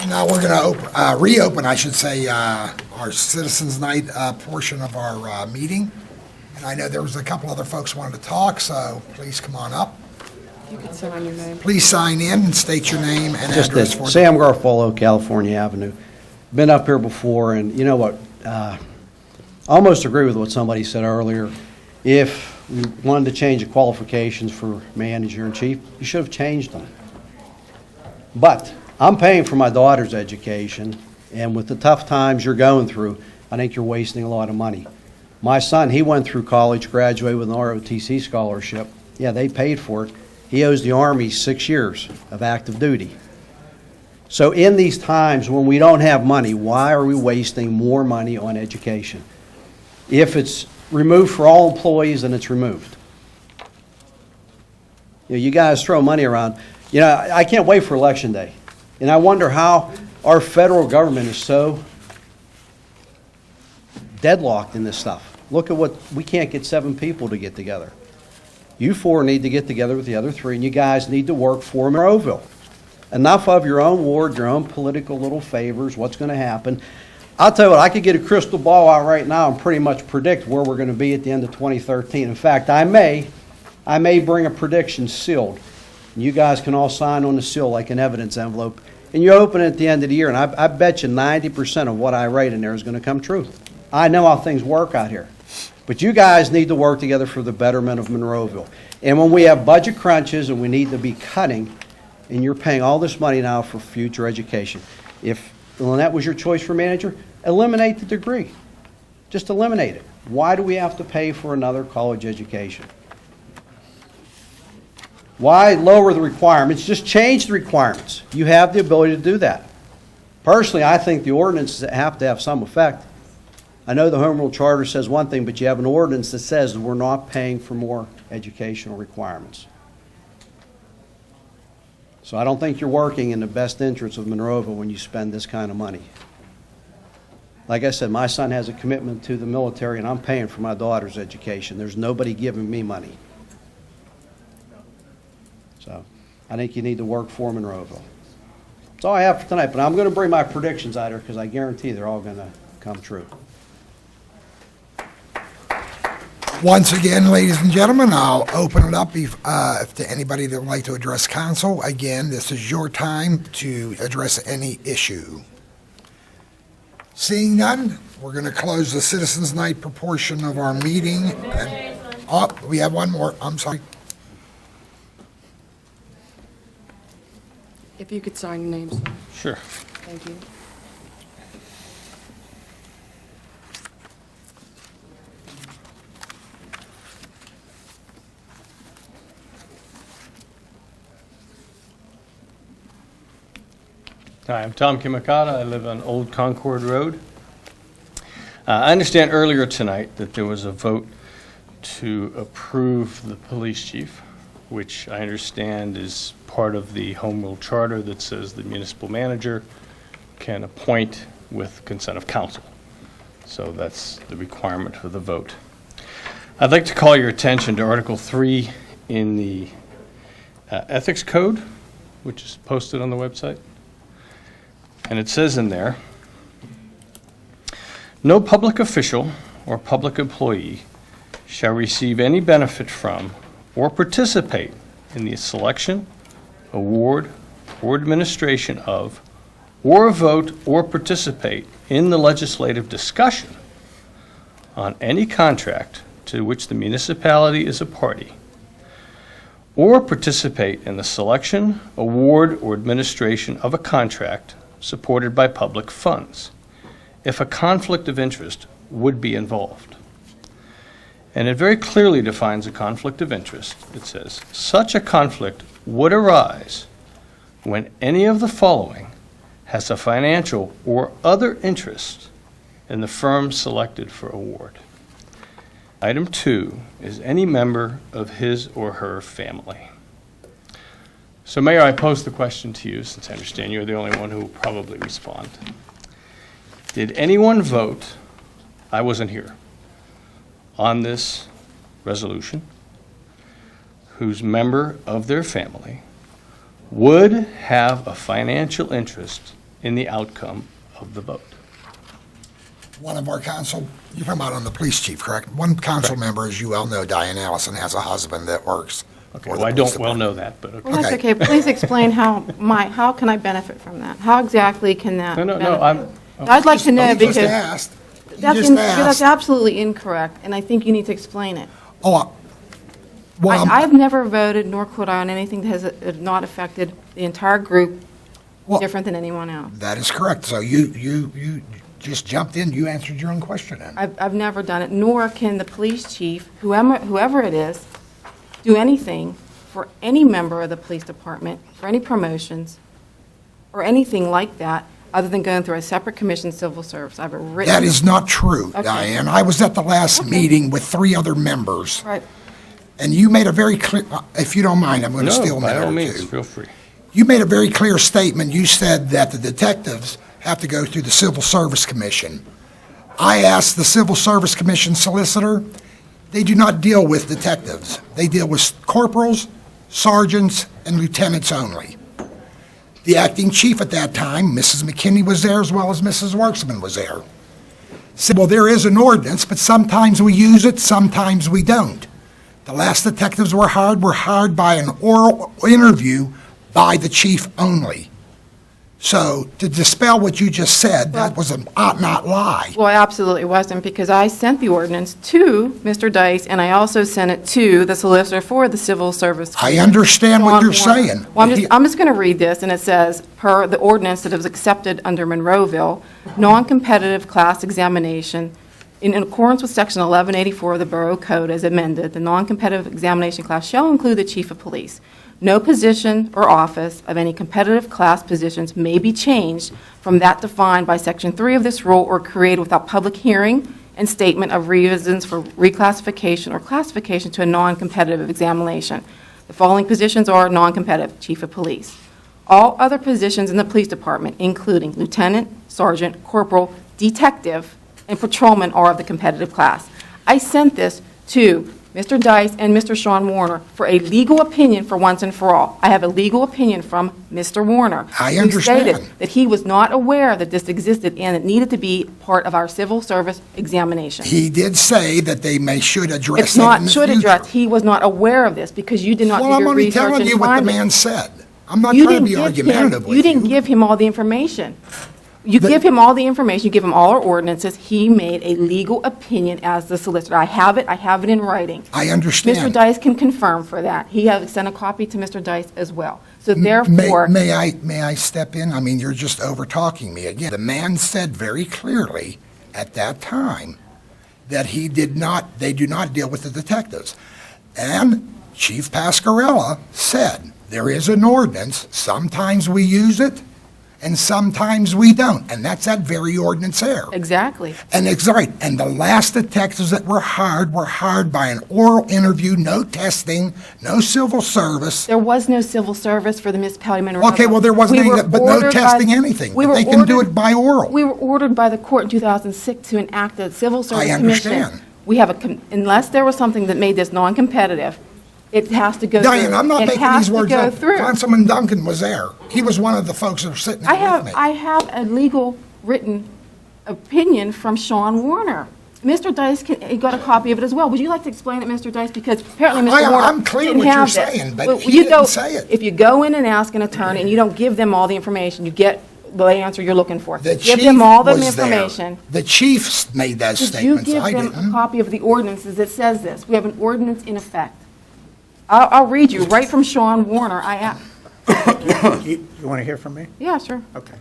Now we're going to reopen, I should say, our Citizens Night portion of our meeting. And I know there was a couple other folks wanted to talk, so please come on up. You can sign your name. Please sign in and state your name and Just address that, for Sam Garofalo, California Avenue. Been up here before, and you know what? I almost agree with what somebody said earlier. If we wanted to change the qualifications for manager and chief, you should have changed them. But I'm paying for my daughter's education, and with the tough times you're going through, I think you're wasting a lot of money. My son, he went through college, graduated with an ROTC scholarship. Yeah, they paid for it. He owes the Army 6 years of active duty. So in these times when we don't have money, why are we wasting more money on education? If it's removed for all employees, then it's removed. You know, you guys throw money around. You know, I can't wait for Election Day. And I wonder how our federal government is so deadlocked in this stuff. Look at what, we can't get 7 people to get together. You 4 need to get together with the other 3, and you guys need to work for Monroeville. Enough of your own ward, your own political little favors, what's going to happen. I'll tell you what, I could get a crystal ball out right now and pretty much predict where we're going to be at the end of 2013. In fact, I may bring a prediction sealed. And you guys can all sign on the seal like an evidence envelope. And you open it at the end of the year, and I bet you 90% of what I write in there is going to come true. I know how things work out here. But you guys need to work together for the betterment of Monroeville. And when we have budget crunches and we need to be cutting, and you're paying all this money now for future education, if Lynette was your choice for manager, eliminate the degree. Just eliminate it. Why do we have to pay for another college education? Why lower the requirements? Just change the requirements. You have the ability to do that. Personally, I think the ordinances have to have some effect. I know the Home Rule Charter says one thing, but you have an ordinance that says that we're not paying for more educational requirements. So I don't think you're working in the best interest of Monroeville when you spend this kind of money. Like I said, my son has a commitment to the military, and I'm paying for my daughter's education. There's nobody giving me money. So I think you need to work for Monroeville. That's all I have for tonight, but I'm going to bring my predictions out here because I guarantee they're all going to come true. Once again, ladies and gentlemen, I'll open it up to anybody that would like to address council. Again, this is your time to address any issue. Seeing none, we're going to close the Citizens Night proportion of our meeting. We have one more. I'm sorry. If you could sign your names. Sure. Thank you. Hi, I'm Tom Kimakata. I live on Old Concord Road. I understand earlier tonight that there was a vote to approve the police chief, which I understand is part of the Home Rule Charter that says the municipal manager can appoint with consent of council. So that's the requirement for the vote. I'd like to call your attention to Article 3 in the Ethics Code, which is posted on the website. And it says in there, no public official or public employee shall receive any benefit from or participate in the selection, award, or administration of, or vote or participate in the legislative discussion on any contract to which the municipality is a party, or participate in the selection, award, or administration of a contract supported by public funds, if a conflict of interest would be involved. And it very clearly defines a conflict of interest. It says, such a conflict would arise when any of the following has a financial or other interest in the firm selected for award. Item 2 is any member of his or her family. So, Mayor, I pose the question to you, since I understand you're the only one who will probably respond. Did anyone vote, I wasn't here, on this resolution whose member of their family would have a financial interest in the outcome of the vote. One of our council, you're talking about on the police chief, correct? One council member, as you well know, Diane Allison, has a husband that works Okay, for the well, I police don't well department. know that, but okay. Well, that's Okay. okay. Please explain how can I benefit from that? How exactly can that No, benefit? I'm, I'd like to know You just because asked. You that's just that's asked. absolutely incorrect, and I think you need to explain it. Oh, well, I've never voted, nor could I, on anything that has not affected the entire group Well- different than anyone else. that is correct. So you just jumped in, you answered your own question then. I've never done it, nor can the police chief, whoever it is, do anything for any member of the police department, for any promotions, or anything like that, other than going through a separate commission, civil service. I have a written. That is not true, Okay. Diane. I was at the last meeting with 3 other members, Right. and you made a very clear, if you don't mind, I'm going to steal no, a by minute all or means, two. feel free. You made a very clear statement. You said that the detectives have to go through the Civil Service Commission. I asked the Civil Service Commission solicitor, they do not deal with detectives. They deal with corporals, sergeants, and lieutenants only. The acting chief at that time, Mrs. McKinney, was there, as well as Mrs. Worksman was there. Said, well, there is an ordinance, but sometimes we use it, sometimes we don't. The last detectives were hired by an oral interview by the chief only. So to dispel what you just said, that was an ought not lie. Well, absolutely wasn't, because I sent the ordinance to Mr. Dice, and I also sent it to the solicitor for the civil service. I understand what Sean you're Warner. saying. Well, I'm just going to read this, and it says, per the ordinance that was accepted under Monroeville, non-competitive class examination, in accordance with Section 1184 of the Borough Code as amended, the non-competitive examination class shall include the chief of police. No position or office of any competitive class positions may be changed from that defined by Section 3 of this rule or created without public hearing and statement of reasons for reclassification or classification to a non-competitive examination. The following positions are non-competitive: chief of police. All other positions in the police department, including lieutenant, sergeant, corporal, detective, and patrolman, are of the competitive class. I sent this to Mr. Dice and Mr. Sean Warner for a legal opinion for once and for all. I have a legal opinion from Mr. Warner. I Who understand. stated that he was not aware that this existed and it needed to be part of our civil service examination. He did say that they should address It's it in not the should future. address, he was not aware of this because you did not do Well, I'm your only research telling and you what the find it. man said. I'm not You trying to didn't be give him, argumentative with you didn't give him all the information. You give him all the information, you give him all our ordinances, he made a legal opinion as the solicitor. I have it in writing. I understand. Mr. Dice can confirm for that. He has sent a copy to Mr. Dice as well. So May therefore, may I step in? I mean, you're just over-talking me again. The man said very clearly at that time that they do not deal with the detectives. And Chief Pascarella said, there is an ordinance, sometimes we use it, and sometimes we don't. And that's that very ordinance there. exactly. And it's right. And the last detectives that were hired by an oral interview, no testing, no civil service. There was no civil service for the municipality of Monroe. Okay, well, there wasn't We any, were but no ordered by- testing anything. we But were they can do ordered- it by oral. We were ordered by the court in 2006 to enact a civil service commission. understand. We have unless there was something that made this non-competitive, it has to go through. Diane, I'm not It making has these to words go up. through. Councilman Duncan was there. He was one of the folks that were sitting there with me. I have a legal written opinion from Sean Warner. Mr. Dice, he got a copy of it as well. Would you like to explain it, Mr. Dice? Because apparently Mr. Warner I'm clear didn't what you're have this. saying, but Well, he you didn't go- say it. If you go in and ask an attorney and you don't give them all the information, you get the answer you're looking for. The Give chief them all the was there. information. The chief made those Did you statements. give I them a didn't. copy of the ordinances that says this? We have an ordinance in effect. I'll read you right from Sean Warner. You want to hear from me? Yeah, sure. Okay.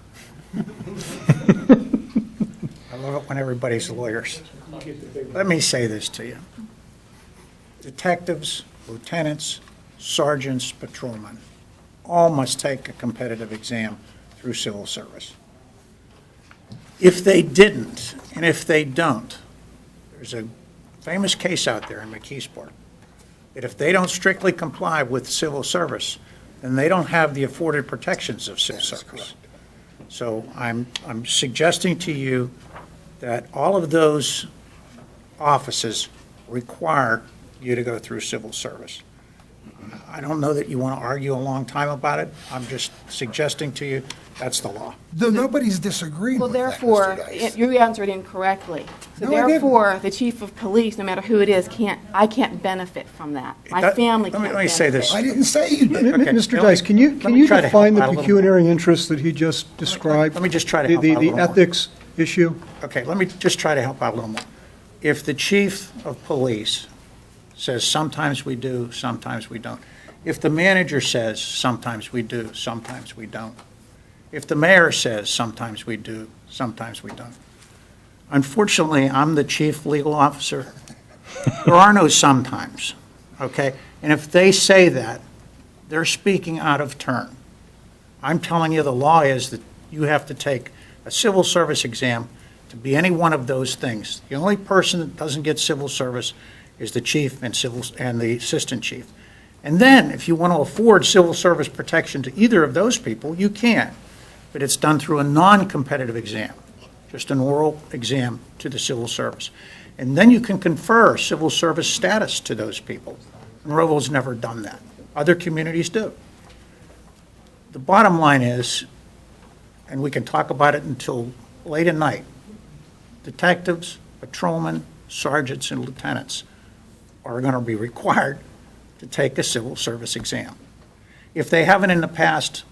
I love it when everybody's lawyers. Let me say this to you. Detectives, lieutenants, sergeants, patrolmen, all must take a competitive exam through civil service. If they didn't, and if they don't, there's a famous case out there in McKeesport, that if they don't strictly comply with civil service, then they don't have the afforded protections of civil service. So I'm suggesting to you that all of those offices require you to go through civil service. I don't know that you want to argue a long time about it. I'm just suggesting to you, that's the law. Nobody's disagreeing Well, with that, therefore, Mr. Dice. you answered incorrectly. So No, I didn't. therefore, the chief of police, no matter who it is, I can't benefit from that. My That- family let me- can't let me say this. I didn't say you did. Okay, Mr. let Dice, me- can you let me try to define help the out a little pecuniary interest that he just described? let me just try to help out a little The more. ethics issue? Okay, let me just try to help out a little more. If the chief of police says, sometimes we do, sometimes we don't. If the manager says, sometimes we do, sometimes we don't. If the mayor says, sometimes we do, sometimes we don't. Unfortunately, I'm the chief legal officer. There are no sometimes, okay? And if they say that, they're speaking out of turn. I'm telling you, the law is that you have to take a civil service exam to be any one of those things. The only person that doesn't get civil service is the chief and the assistant chief. And then, if you want to afford civil service protection to either of those people, you can. But it's done through a non-competitive exam, just an oral exam to the civil service. And then you can confer civil service status to those people. Monroeville's never done that. Other communities do. The bottom line is, and we can talk about it until late at night, detectives, patrolmen, sergeants, and lieutenants are going to be required to take a civil service exam. If they haven't in the past,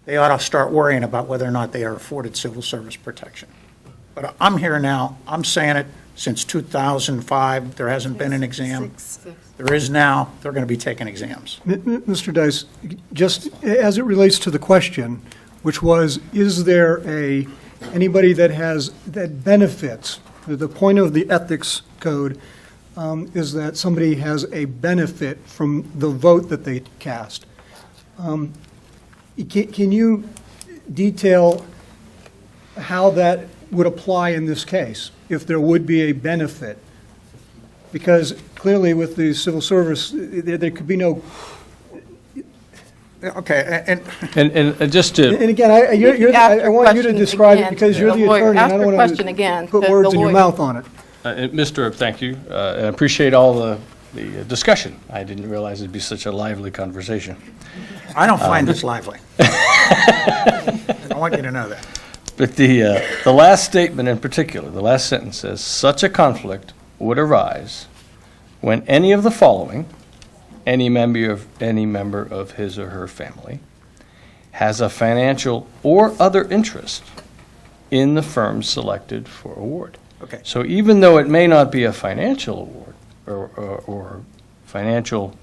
they ought to start worrying about whether or not they are afforded civil service protection. But I'm here now, I'm saying it since 2005, there hasn't been an exam. There is now, they're going to be taking exams. Mr. Dice, just as it relates to the question, which was, is there anybody that benefits? The point of the ethics code is that somebody has a benefit from the vote that they cast. Can you detail how that would apply in this case, if there would be a benefit? Because clearly with the civil service, there could be no, Okay, and And just to, and again, I want you to describe it because you're the attorney. and I don't want Ask the question again. to put The words in your lawyer. mouth on it. Mr. Erb, thank you. I appreciate all the discussion. I didn't realize it'd be such a lively conversation. I don't find this lively. I want you to know that. But the last statement in particular, the last sentence says, "Such a conflict would arise when any of the following, any member of his or her family, has a financial or other interest in the firm selected for award." Okay. So even though it may not be a financial award or financial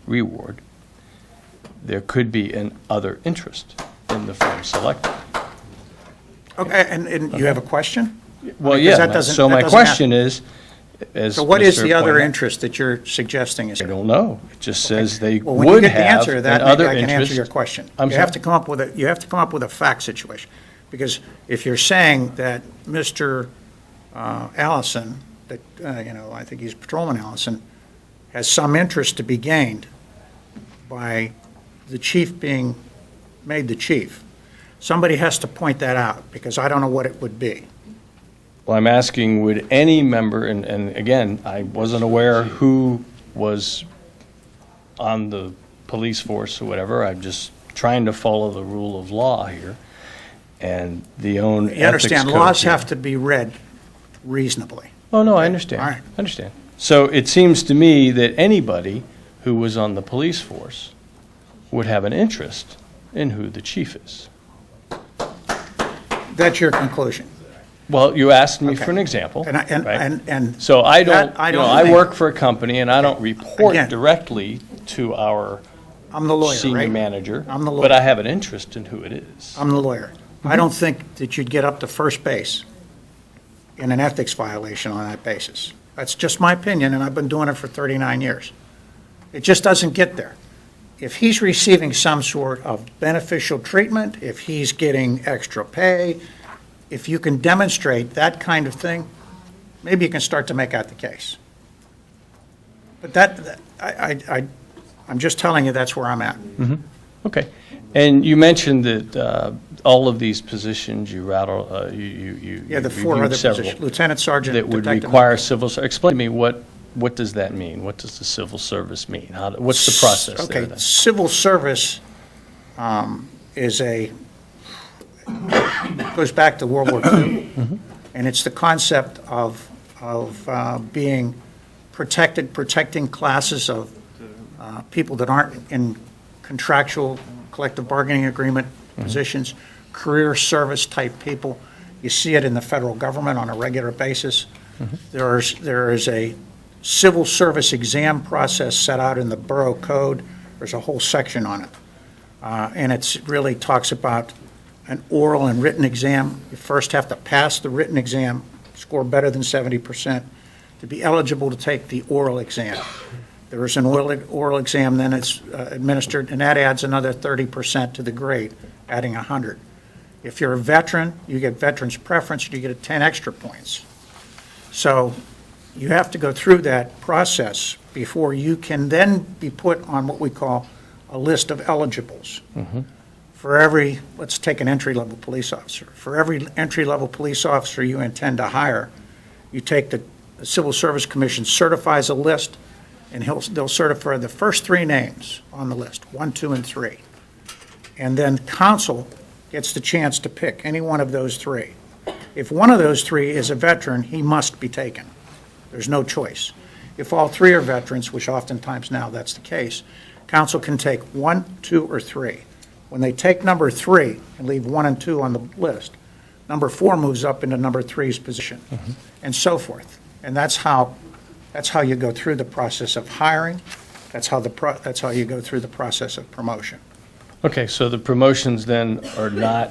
reward, there could be an other interest in the firm selected. Okay, and you have a question? Well, Because that yeah, doesn't- so that my doesn't have- question is, as So what is Mr. the other pointed out, interest that you're suggesting is? I don't know. It just says they Well, when you would get the have answer to an that, other maybe I can answer interest. your question. I'm You have sorry? to come up with a fact situation. Because if you're saying that Mr. Allison, that, I think he's Patrolman Allison, has some interest to be gained by the chief being made the chief, somebody has to point that out, because I don't know what it would be. Well, I'm asking, would any member, and again, I wasn't aware who was on the police force or whatever, I'm just trying to follow the rule of law here, and the own ethics You understand, code laws here. have to be read reasonably. Oh, no, I understand. All right. I understand. So it seems to me that anybody who was on the police force would have an interest in who the chief is. That's your conclusion. Well, you asked me Okay. for an example, And I- and- right? and So I don't, that I you know, don't I think- work for a company and I don't report Again. directly to our I'm the lawyer, senior right? manager. I'm the But lawyer. I have an interest in who it is. I'm the lawyer. I don't think that you'd get up to first base in an ethics violation on that basis. That's just my opinion, and I've been doing it for 39 years. It just doesn't get there. If he's receiving some sort of beneficial treatment, if he's getting extra pay, if you can demonstrate that kind of thing, maybe you can start to make out the case. But I'm just telling you, that's where I'm at. Okay. And you mentioned that all of these positions, you rattle, you Yeah, the four reviewed other several positions, lieutenant, sergeant, that would detective. require explain to me what what does that mean? What does the civil service mean? What's the process there Okay, then? civil service goes back to World War II, and it's the concept of being protecting classes of people that aren't in contractual collective bargaining agreement positions, career service type people. You see it in the federal government on a regular basis. There is a civil service exam process set out in the Borough Code. There's a whole section on it. And it really talks about an oral and written exam. You first have to pass the written exam, score better than 70%, to be eligible to take the oral exam. There is an oral exam, then it's administered, and that adds another 30% to the grade, adding 100. If you're a veteran, you get veteran's preference, you get 10 extra points. So you have to go through that process before you can then be put on what we call a list of eligibles. For every, let's take an entry-level police officer. For every entry-level police officer you intend to hire, you take the Civil Service Commission certifies a list, and they'll certify the first 3 names on the list, 1, 2, and 3. And then council gets the chance to pick any one of those 3. If one of those 3 is a veteran, he must be taken. There's no choice. If all 3 are veterans, which oftentimes now that's the case, council can take 1, 2, or 3. When they take number 3 and leave 1 and 2 on the list, number 4 moves up into number 3's position, and so forth. And that's how you go through the process of hiring. That's how you go through the process of promotion. Okay, so the promotions then are not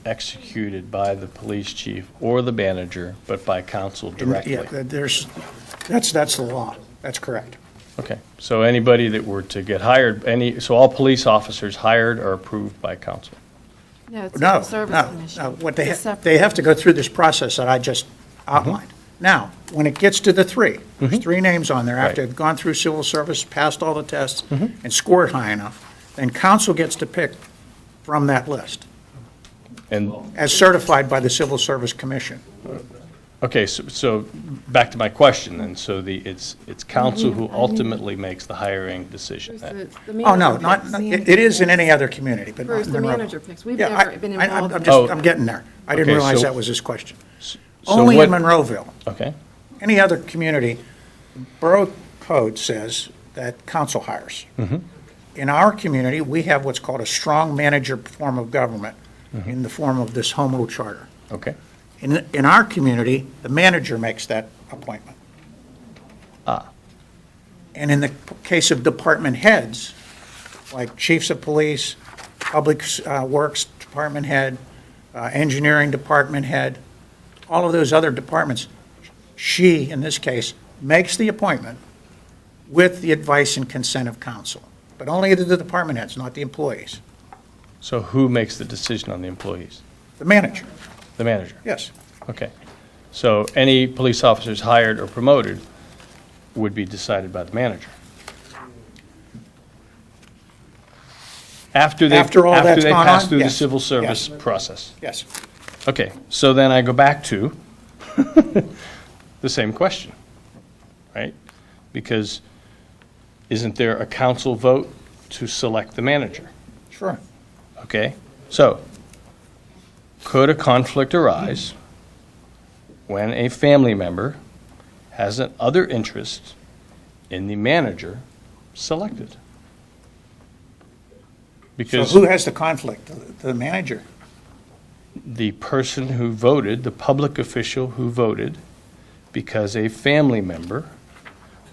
executed by the police chief or the manager, but by council directly? Yeah, that's the law. That's correct. Okay, so anybody that were to get hired, so all police officers hired are approved by council? No, it's No, Civil Service no, Commission. no. What It's separate. they have to go through this process that I just outlined. Now, when it gets to the 3, there's 3 names on there after Right. they've gone through civil service, passed all the tests, and scored high enough, then council gets to pick from that list, And, as certified by the Civil Service Commission. okay, so back to my question then, so it's council who ultimately makes the hiring decision then? Oh, no, it is in any other community, but not Bruce, in the Monroe. manager picks. We've Yeah, never been involved. I'm getting there. I didn't Okay, realize so- that was his question. So Only what- in Monroeville. Okay, Any other community, Borough Code says that council hires. In our community, we have what's called a strong manager form of government in the form of this home rule charter. okay. In our community, the manager makes that appointment. And in the case of department heads, like chiefs of police, public works department head, engineering department head, all of those other departments, she, in this case, makes the appointment with the advice and consent of council, but only the department heads, not the employees. So who makes the decision on the employees? The manager, The manager? yes. Okay. So any police officers hired or promoted would be decided by the manager? After After all that's they gone pass on? through the Yes. civil service Yes. process? Yes. Okay, so then I go back to the same question, right? Because isn't there a council vote to select the manager? Sure. Okay, so could a conflict arise when a family member has an other interest in the manager selected? So Because who has the conflict? The manager? the person who voted, the public official who voted, because a family member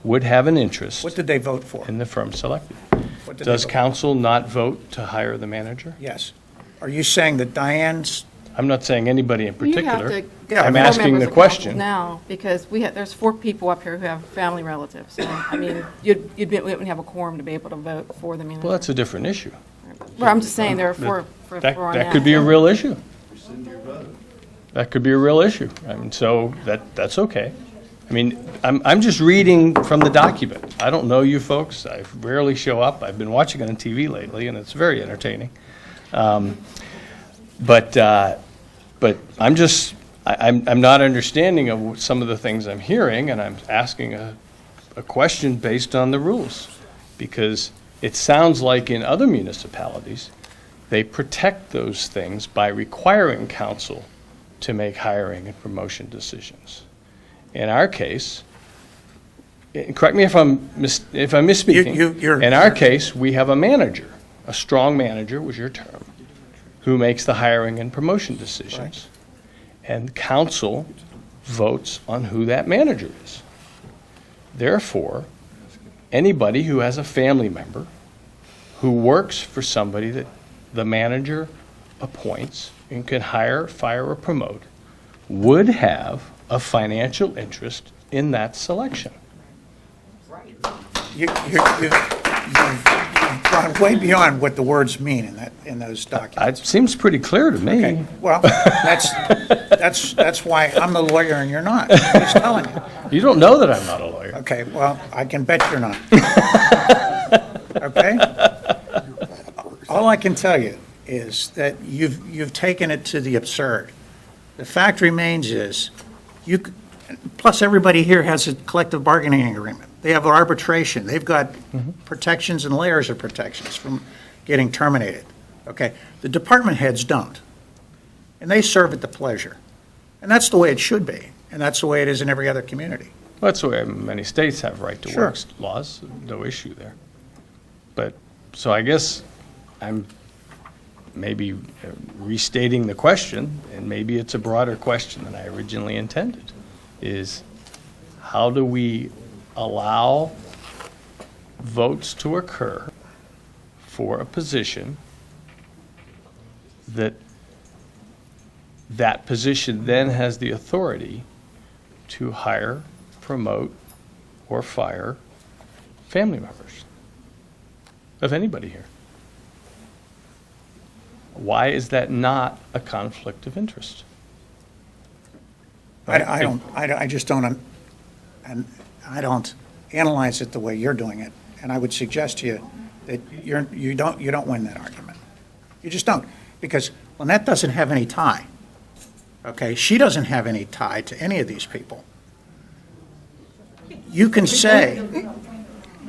would have an interest What did they vote for? in the firm selected. What did they Does vote for? council not vote to hire the manager? Yes. Are you saying that Diane's, I'm not saying anybody in You have particular. to- Yeah, I'm four asking members the of council question. Now, because there's 4 people up here who have family relatives. So, I mean, we wouldn't have a quorum to be able to vote for the manager. Well, that's a different issue. Well, I'm just saying there are 4 on that. That could be a real issue. That could be a real issue. I mean, so that's okay. I mean, I'm just reading from the document. I don't know you folks. I rarely show up. I've been watching it on TV lately, and it's very entertaining. But I'm not understanding of some of the things I'm hearing, and I'm asking a a question based on the rules, because it sounds like in other municipalities, they protect those things by requiring council to make hiring and promotion decisions. In our case, correct me if I'm misspeaking. You're- In our case, we have a manager, a strong manager was your term, who makes the hiring and promotion decisions. And council votes on who that manager is. Therefore, anybody who has a family member who works for somebody that the manager appoints and can hire, fire, or promote would have a financial interest in that selection. You've gone way beyond what the words mean in those It documents. seems pretty clear to me. Okay, well, that's why I'm the lawyer and you're not. I'm just telling you. You don't know that I'm not a lawyer. Okay, well, I can bet you're not. Okay? All I can tell you is that you've taken it to the absurd. The fact remains is, plus everybody here has a collective bargaining agreement. They have arbitration. They've got protections and layers of protections from getting terminated. Okay? The department heads don't. And they serve at the pleasure. And that's the way it should be. And that's the way it is in every other community. Well, that's the way many states have right to Sure. work laws, no issue there. But, so I guess I'm maybe restating the question, and maybe it's a broader question than I originally intended, is how do we allow votes to occur for a position that position then has the authority to hire, promote, or fire family members of anybody here? Why is that not a conflict of interest? I just don't, and I don't analyze it the way you're doing it. And I would suggest to you that you don't win that argument. You just don't. Because Lynette doesn't have any tie. Okay? She doesn't have any tie to any of these people. You can say,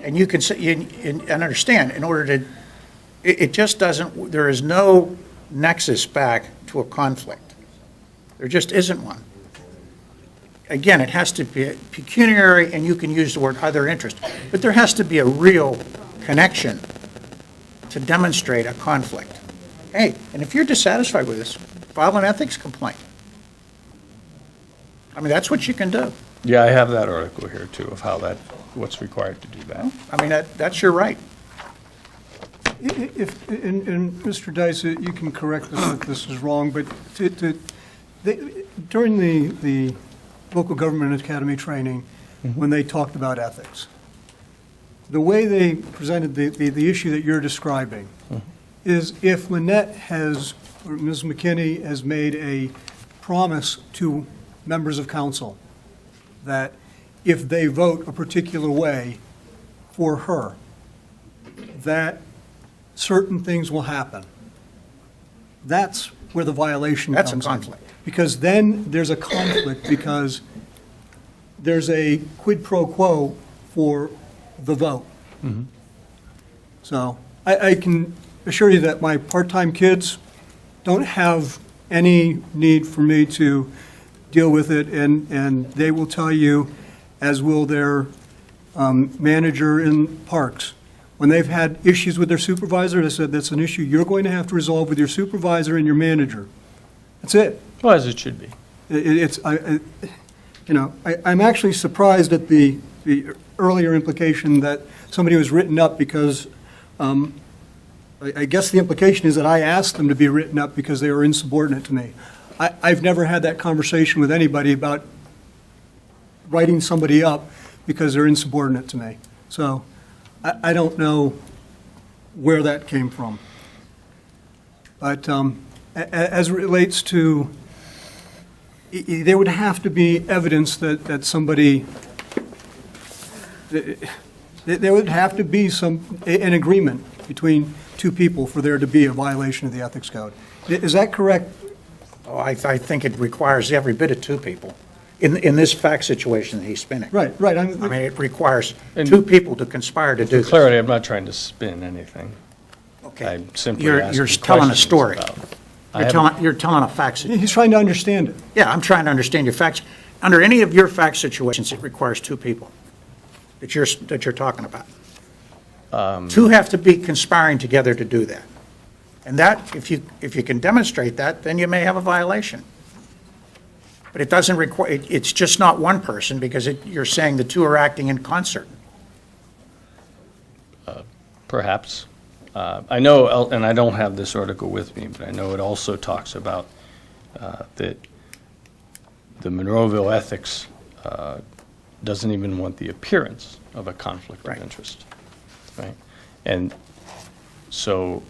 and you can say, and understand, in order to, it just doesn't, there is no nexus back to a conflict. There just isn't one. Again, it has to be pecuniary, and you can use the word other interest, but there has to be a real connection to demonstrate a conflict. Hey, and if you're dissatisfied with this, file an ethics complaint. I mean, that's what you can do. Yeah, I have that article here too, of what's required to do that. I mean, that's your right. And Mr. Dice, you can correct this if this is wrong, but during the local government academy training, when they talked about ethics, the way they presented the issue that you're describing is if Lynette has, or Ms. McKinney has made a promise to members of council that if they vote a particular way for her, that certain things will happen. That's where the violation comes in. That's a conflict. Because then there's a conflict, because there's a quid pro quo for the vote. So I can assure you that my part-time kids don't have any need for me to deal with it, and they will tell you, as will their manager in parks. When they've had issues with their supervisor, they said, that's an issue you're going to have to resolve with your supervisor and your manager. That's it. Well, as it should be. I'm actually surprised at the earlier implication that somebody was written up because, I guess the implication is that I asked them to be written up because they were insubordinate to me. I've never had that conversation with anybody about writing somebody up because they're insubordinate to me. So I don't know where that came from. But as it relates to, there would have to be evidence that somebody, there would have to be an agreement between two people for there to be a violation of the ethics code. Is that correct? Oh, I think it requires every bit of two people. In this fact situation that he's spinning. Right. I mean, it requires two people to conspire to do For this. clarity, I'm not trying to spin anything. Okay. I'm simply You're asking telling a questions story. about- I haven't- You're telling a fact situation. He's trying to understand it. Yeah, I'm trying to understand your facts. Under any of your fact situations, it requires two people that you're talking about. Two have to be conspiring together to do that. And that, if you can demonstrate that, then you may have a violation. But it doesn't require, it's just not one person, because you're saying the two are acting in concert. Perhaps. I know, and I don't have this article with me, but I know it also talks about that the Monroeville ethics doesn't even want the appearance of a conflict Right. of interest, right? And so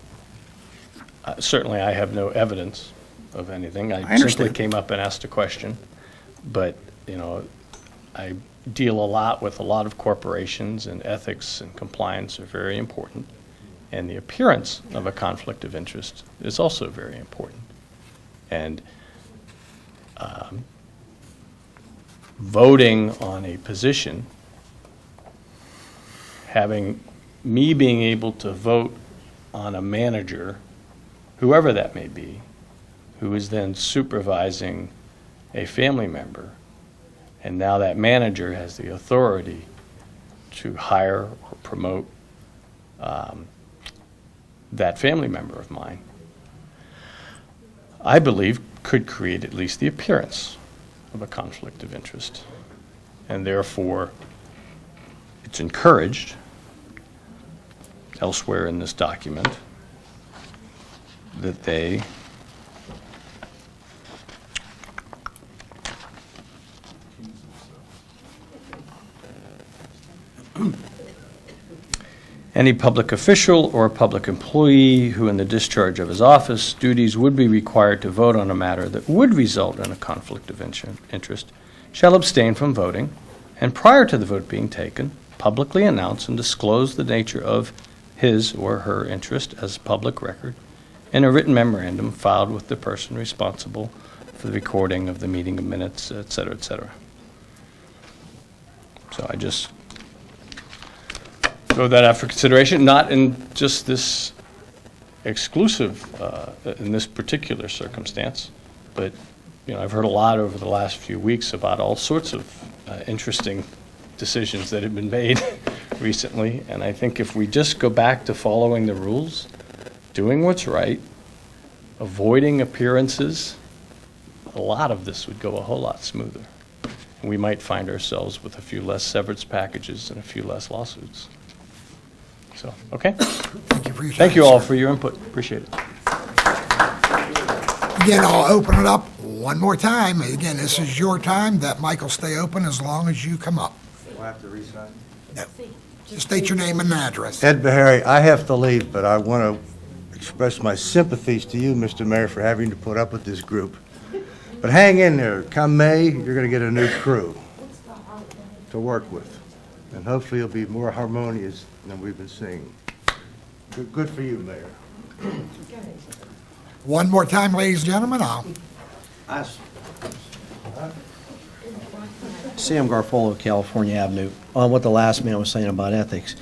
certainly I have no evidence of anything. I simply understand. came up and asked a question, but, you know, I deal a lot with a lot of corporations, and ethics and compliance are very important. And the appearance of a conflict of interest is also very important. And voting on a position, me being able to vote on a manager, whoever that may be, who is then supervising a family member, and now that manager has the authority to hire or promote that family member of mine, I believe could create at least the appearance of a conflict of interest. And therefore, it's encouraged elsewhere in this document that they any public official or public employee who in the discharge of his office duties would be required to vote on a matter that would result in a conflict of interest shall abstain from voting, and prior to the vote being taken, publicly announce and disclose the nature of his or her interest as public record in a written memorandum filed with the person responsible for the recording of the meeting minutes, et cetera, et cetera. So I just throw that out for consideration, not in just this exclusive, in this particular circumstance, but, you know, I've heard a lot over the last few weeks about all sorts of interesting decisions that have been made recently, and I think if we just go back to following the rules, doing what's right, avoiding appearances, a lot of this would go a whole lot smoother. And we might find ourselves with a few less severance packages and a few less lawsuits. So, okay? Thank you for your time. Thank you all sir. for your input. Appreciate it. Again, I'll open it up one more time. Again, this is your time. That mic will stay open as long as you come up. Do I have to resign? No. Just state your name and address. Ed Beharry, I have to leave, but I want to express my sympathies to you, Mr. Mayor, for having to put up with this group. But hang in there. Come May, you're going to get a new crew to work with. And hopefully it'll be more harmonious than we've been seeing. Good for you, Mayor. One more time, ladies and gentlemen, Sam Garfolo, California Avenue, on what the last man was saying about ethics.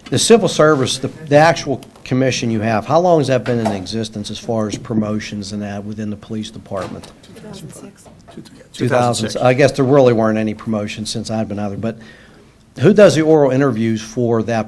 The civil service, the actual commission you have, how long has that been in existence as far as promotions and that within the police department? 2006. 2000. I guess there really weren't any promotions since I'd been out there, but who does the oral interviews for that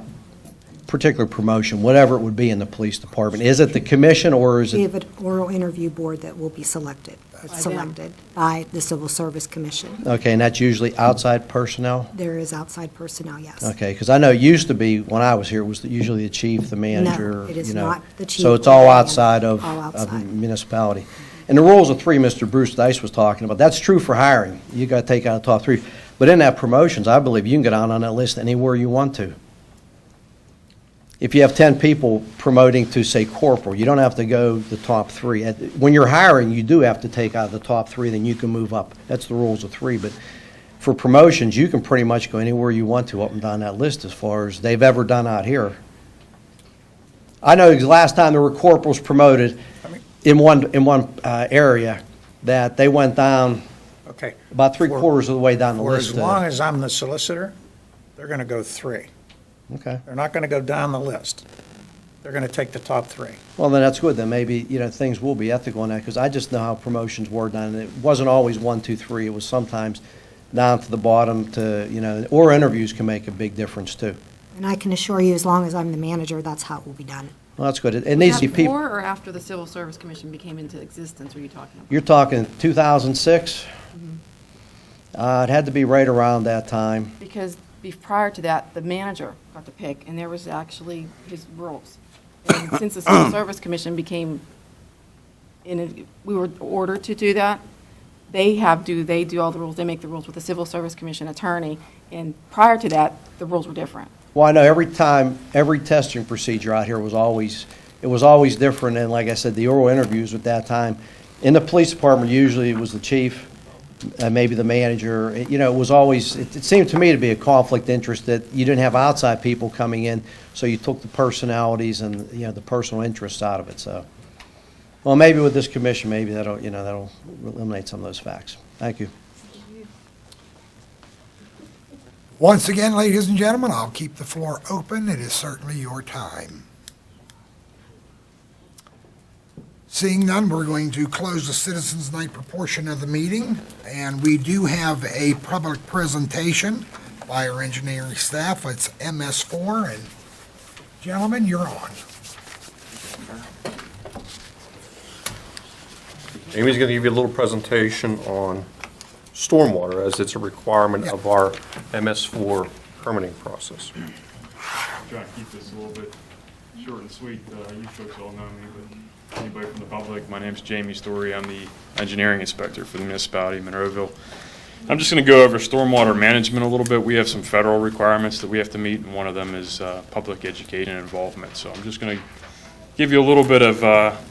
particular promotion, whatever it would be in the police department? Is it the commission or is We it? have an oral interview board that will be selected. It's selected by the Civil Service Commission. Okay, and that's usually outside personnel? There is outside personnel, yes. Okay, because I know it used to be, when I was here, it was usually the chief, the manager, it is you know. not the chief So it's or all the outside manager, of all of the outside. municipality. And the rules of three, Mr. Bruce Dice was talking about, that's true for hiring. You got to take out the top three. But in that promotions, I believe you can get on that list anywhere you want to. If you have 10 people promoting to, say, corporal, you don't have to go the top three. When you're hiring, you do have to take out the top three, then you can move up. That's the rules of three. But for promotions, you can pretty much go anywhere you want to up and down that list as far as they've ever done out here. I know the last time there were corporals promoted in one area, that they went down Okay. About three-quarters of the way down the For list. as long as I'm the solicitor, they're going to go 3. Okay. They're not going to go down the list. They're going to take the top 3. Well, then that's good. Then maybe, things will be ethical in that, because I just know how promotions were done. And it wasn't always 1, 2, 3. It was sometimes down to the bottom to, or interviews can make a big difference, too. And I can assure you, as long as I'm the manager, that's how it will be done. Well, that's good. It needs to be people. Before or after the Civil Service Commission became into existence, were you talking about? You're talking 2006? It had to be right around that time. Because prior to that, the manager got to pick, and there was actually his rules. And since the Civil Service Commission became, we were ordered to do that, they do all the rules, they make the rules with the Civil Service Commission attorney, and prior to that, the rules were different. Well, I know every testing procedure out here was always different, and like I said, the oral interviews at that time, in the police department, usually it was the chief, maybe the manager, it was always, it seemed to me to be a conflict interest that you didn't have outside people coming in, so you took the personalities and, the personal interests out of it, so. Well, maybe with this commission, maybe that'll eliminate some of those facts. Thank you. Once again, ladies and gentlemen, I'll keep the floor open. It is certainly your time. Seeing none, we're going to close the Citizens Night portion of the meeting, and we do have a public presentation by our engineering staff. It's MS4, and gentlemen, you're on. Amy's going to give you a little presentation on stormwater, as it's a requirement of our MS4 permitting process. Try and keep this a little bit short and sweet. You folks all know me, but anybody from the public, my name's Jamie Story. I'm the engineering inspector for the municipality of Monroeville. I'm just going to go over stormwater management a little bit. We have some federal requirements that we have to meet, and one of them is public education involvement. So I'm just going to give you a little bit of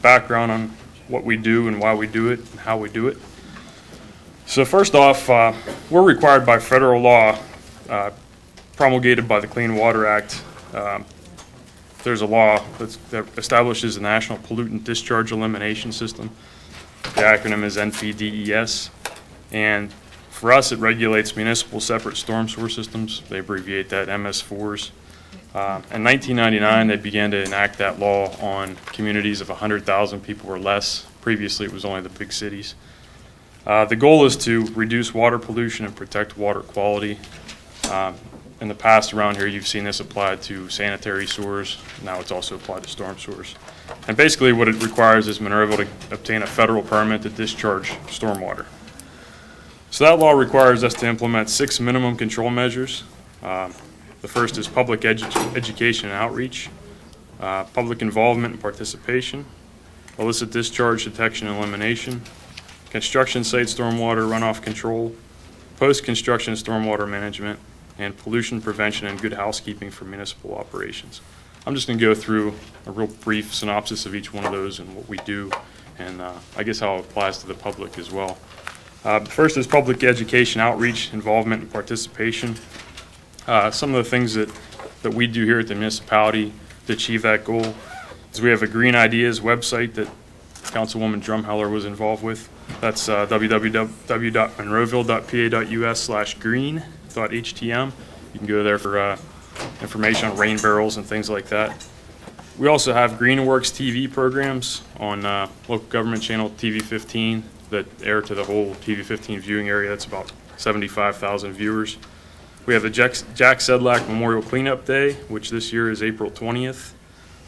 background on what we do and why we do it and how we do it. So first off, we're required by federal law, promulgated by the Clean Water Act. There's a law that establishes the National Pollutant Discharge Elimination System. The acronym is NPDES. And for us, it regulates municipal separate storm sewer systems. They abbreviate that MS4s. In 1999, they began to enact that law on communities of 100,000 people or less. Previously, it was only the big cities. The goal is to reduce water pollution and protect water quality. In the past around here, you've seen this applied to sanitary sewers. Now it's also applied to storm sewers. And basically what it requires is Monroeville to obtain a federal permit to discharge stormwater. So that law requires us to implement 6 minimum control measures. The first is public education and outreach, public involvement and participation, illicit discharge detection and elimination, construction site stormwater runoff control, post-construction stormwater management, and pollution prevention and good housekeeping for municipal operations. I'm just going to go through a real brief synopsis of each one of those and what we do, and I guess how it applies to the public as well. First is public education, outreach, involvement, and participation. Some of the things that we do here at the municipality to achieve that goal is we have a Green Ideas website that Councilwoman Drumheller was involved with. That's www.monroeville.pa.us/green.htm. You can go there for information on rain barrels and things like that. We also have Greenworks TV programs on local government channel TV 15 that air to the whole TV 15 viewing area. That's about 75,000 viewers. We have the Jack Sedlak Memorial Cleanup Day, which this year is April 20th.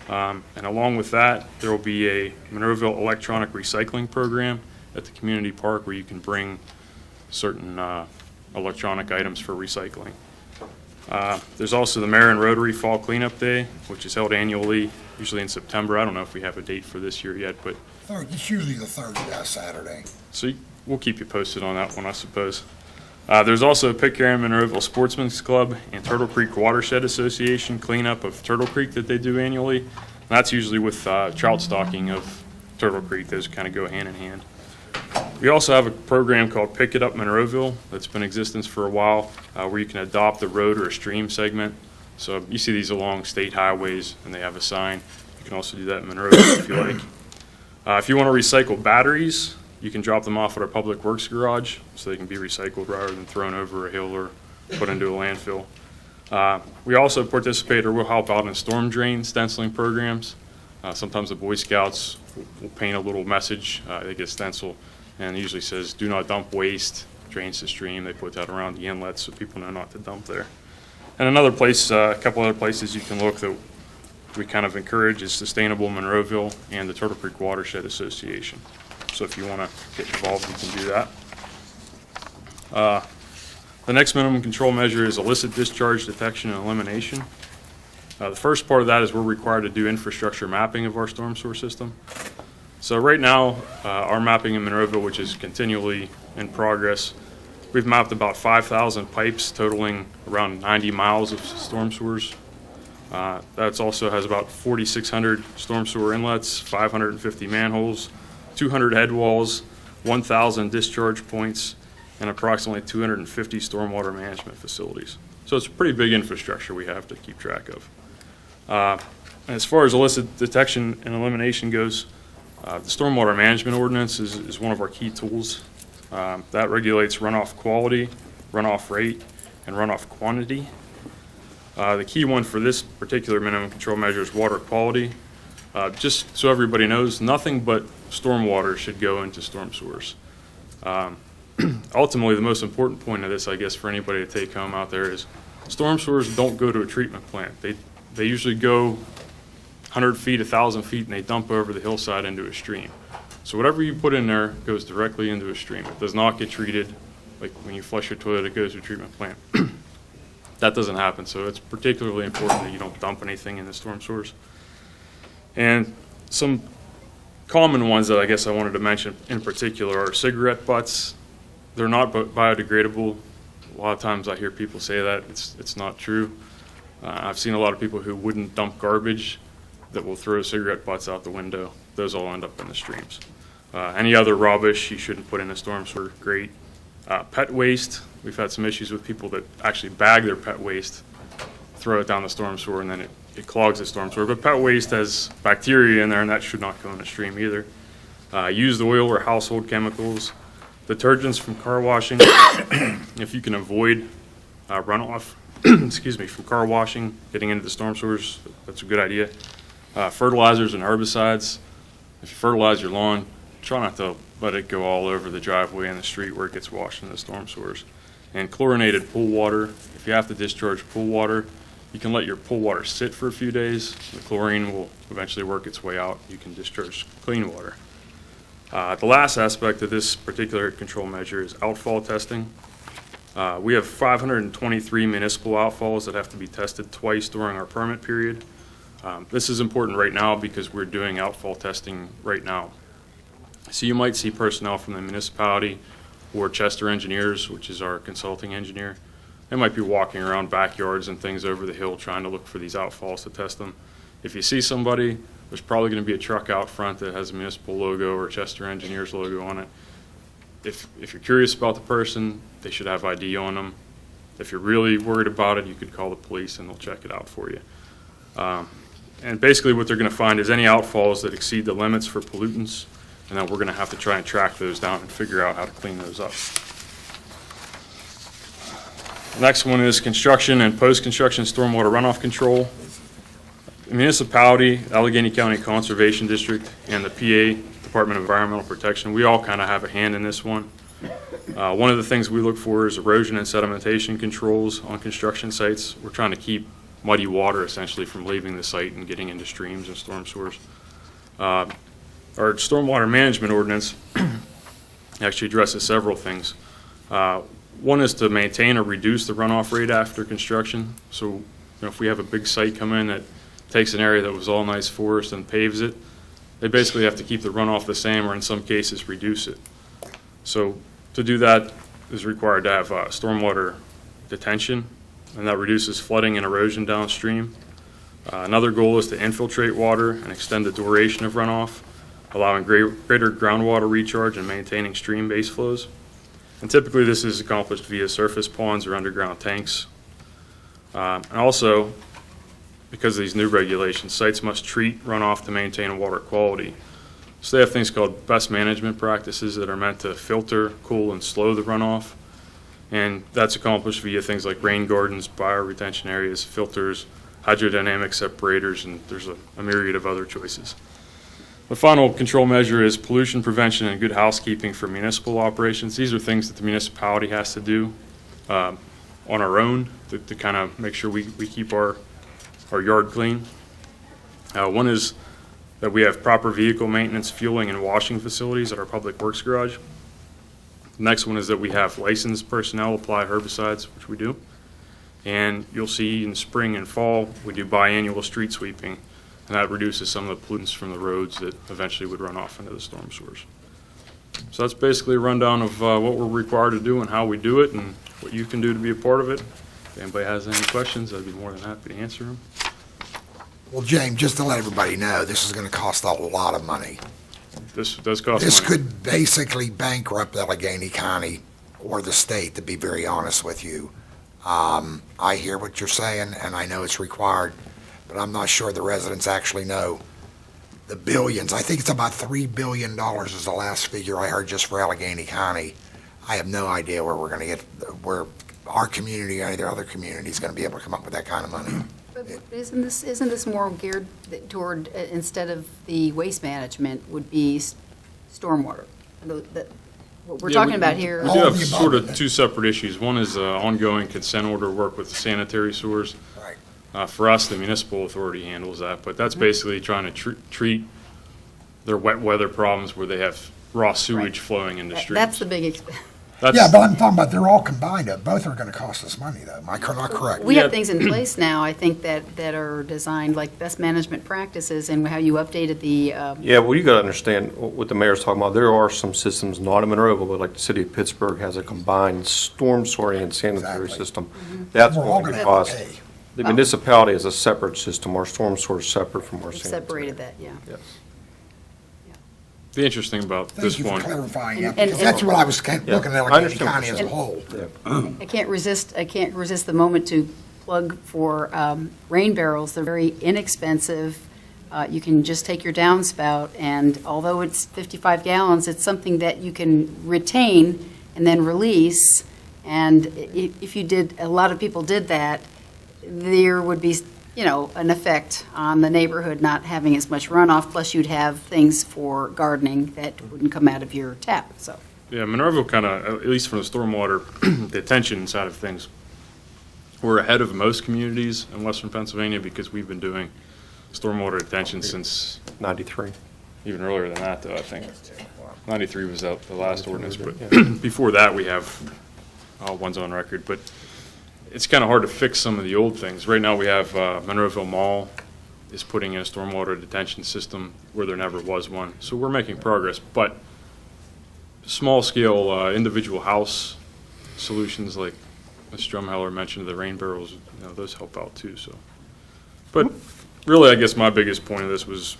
And along with that, there will be a Monroeville electronic recycling program at the community park where you can bring certain electronic items for recycling. There's also the Marion Rotary Fall Cleanup Day, which is held annually, usually in September. I don't know if we have a date for this year yet, but It's usually the third Saturday. so we'll keep you posted on that one, I suppose. There's also a Pitcairn Monroeville Sportsman's Club and Turtle Creek Watershed Association cleanup of Turtle Creek that they do annually. And that's usually with trout stocking of Turtle Creek. Those kind of go hand in hand. We also have a program called Pick It Up Monroeville that's been in existence for a while, where you can adopt a road or a stream segment. So you see these along state highways and they have a sign. You can also do that in Monroeville if you like. If you want to recycle batteries, You can drop them off at our public works garage, so they can be recycled rather than thrown over a hill or put into a landfill. We also participate or will help out in storm drain stenciling programs. Sometimes the Boy Scouts will paint a little message, they get a stencil, and it usually says, "Do not dump waste, drains to stream." They put that around the inlets so people know not to dump there. And another place, a couple other places you can look that we kind of encourage is Sustainable Monroeville and the Turtle Creek Watershed Association. So if you want to get involved, you can do that. The next minimum control measure is illicit discharge detection and elimination. The first part of that is we're required to do infrastructure mapping of our storm sewer system. So right now, our mapping in Monroeville, which is continually in progress, we've mapped about 5,000 pipes totaling around 90 miles of storm sewers. That also has about 4,600 storm sewer inlets, 550 manholes, 200 head walls, 1,000 discharge points, and approximately 250 stormwater management facilities. So it's a pretty big infrastructure we have to keep track of. As far as illicit detection and elimination goes, the stormwater management ordinance is one of our key tools. That regulates runoff quality, runoff rate, and runoff quantity. The key one for this particular minimum control measure is water quality. Just so everybody knows, nothing but stormwater should go into storm sewers. Ultimately, the most important point of this, I guess, for anybody to take home out there is storm sewers don't go to a treatment plant. They usually go 100 feet, 1,000 feet, and they dump over the hillside into a stream. So whatever you put in there goes directly into a stream. It does not get treated. Like when you flush your toilet, it goes to a treatment plant. That doesn't happen, so it's particularly important that you don't dump anything in the storm sewers. And some common ones that I guess I wanted to mention in particular are cigarette butts. They're not biodegradable. A lot of times I hear people say that. It's not true. I've seen a lot of people who wouldn't dump garbage that will throw cigarette butts out the window. Those all end up in the streams. Any other rubbish you shouldn't put in a storm sewer, great. Pet waste, we've had some issues with people that actually bag their pet waste, throw it down the storm sewer, and then it clogs the storm sewer. But pet waste has bacteria in there, and that should not go in the stream either. Used oil or household chemicals, detergents from car washing. If you can avoid runoff, excuse me, from car washing getting into the storm sewers, that's a good idea. Fertilizers and herbicides. If you fertilize your lawn, try not to let it go all over the driveway and the street where it gets washed in the storm sewers. And chlorinated pool water. If you have to discharge pool water, you can let your pool water sit for a few days. The chlorine will eventually work its way out. You can discharge clean water. The last aspect of this particular control measure is outfall testing. We have 523 municipal outfalls that have to be tested twice during our permit period. This is important right now because we're doing outfall testing right now. So you might see personnel from the municipality or Chester Engineers, which is our consulting engineer. They might be walking around backyards and things over the hill trying to look for these outfalls to test them. If you see somebody, there's probably going to be a truck out front that has a municipal logo or Chester Engineers logo on it. If you're curious about the person, they should have ID on them. If you're really worried about it, you could call the police and they'll check it out for you. And basically what they're going to find is any outfalls that exceed the limits for pollutants, and then we're going to have to try and track those down and figure out how to clean those up. The next one is construction and post-construction stormwater runoff control. The municipality, Allegheny County Conservation District, and the PA Department of Environmental Protection, we all kind of have a hand in this one. One of the things we look for is erosion and sedimentation controls on construction sites. We're trying to keep muddy water essentially from leaving the site and getting into streams and storm sewers. Our stormwater management ordinance actually addresses several things. One is to maintain or reduce the runoff rate after construction. So if we have a big site come in that takes an area that was all nice forest and paves it, they basically have to keep the runoff the same or in some cases reduce it. So to do that is required to have stormwater detention, and that reduces flooding and erosion downstream. Another goal is to infiltrate water and extend the duration of runoff, allowing greater groundwater recharge and maintaining stream base flows. And typically this is accomplished via surface ponds or underground tanks. And also, because of these new regulations, sites must treat runoff to maintain water quality. So they have things called best management practices that are meant to filter, cool, and slow the runoff. And that's accomplished via things like rain gardens, bioretention areas, filters, hydrodynamic separators, and there's a myriad of other choices. The final control measure is pollution prevention and good housekeeping for municipal operations. These are things that the municipality has to do on our own to kind of make sure we keep our yard clean. One is that we have proper vehicle maintenance, fueling, and washing facilities at our public works garage. The next one is that we have licensed personnel apply herbicides, which we do. And you'll see in spring and fall, we do biannual street sweeping, and that reduces some of the pollutants from the roads that eventually would run off into the storm sewers. So that's basically a rundown of what we're required to do and how we do it and what you can do to be a part of it. If anybody has any questions, I'd be more than happy to answer them. Well, James, just to let everybody know, this is going to cost a lot of money. This does cost This money. could basically bankrupt Allegheny County or the state, to be very honest with you. I hear what you're saying, and I know it's required, but I'm not sure the residents actually know the billions. I think it's about $3 billion is the last figure I heard just for Allegheny County. I have no idea where we're going to get, where our community or any other community is going to be able to come up with that kind of money. But isn't this more geared toward, instead of the waste management, would be stormwater? What we're talking about here. We do have sort of two separate issues. One is ongoing consent order work with the sanitary sewers. Right. For us, the municipal authority handles that, but that's basically trying to treat their wet weather problems where they have raw sewage flowing into streets. That's the big, Yeah, but I'm talking about they're all combined. Both are going to cost us money, though. Am I not correct? we have things in place now, I think, that are designed, like best management practices and how you updated the, Yeah, well, you got to understand what the mayor's talking about. There are some systems, not in Monroeville, but like the city of Pittsburgh has a combined storm sorting and sanitary Exactly. system. That's We're all going to gonna cost. have to pay. The municipality is a separate system. Our storm sewer is separate from our we've sanitary. separated that, yeah. Yes. The interesting about Thank this you for one, clarifying that, And- because that's what I was looking at I Allegheny understand what County you're as a saying. whole. Yeah. I can't resist the moment to plug for rain barrels. They're very inexpensive. You can just take your downspout, and although it's 55 gallons, it's something that you can retain and then release. And if you did, a lot of people did that, there would be, an effect on the neighborhood not having as much runoff, plus you'd have things for gardening that wouldn't come out of your tap, so. yeah, Monroeville kind of, at least from the stormwater detention side of things, we're ahead of most communities in western Pennsylvania because we've been doing stormwater detention since 93. even earlier than that, though, I think. 93 was the last ordinance, but before that, we have ones on record. But it's kind of hard to fix some of the old things. Right now, we have Monroeville Mall is putting in a stormwater detention system where there never was one. So we're making progress, but small-scale individual house solutions like Ms. Strumheller mentioned, the rain barrels, those help out too. So, but really, I guess my biggest point of this was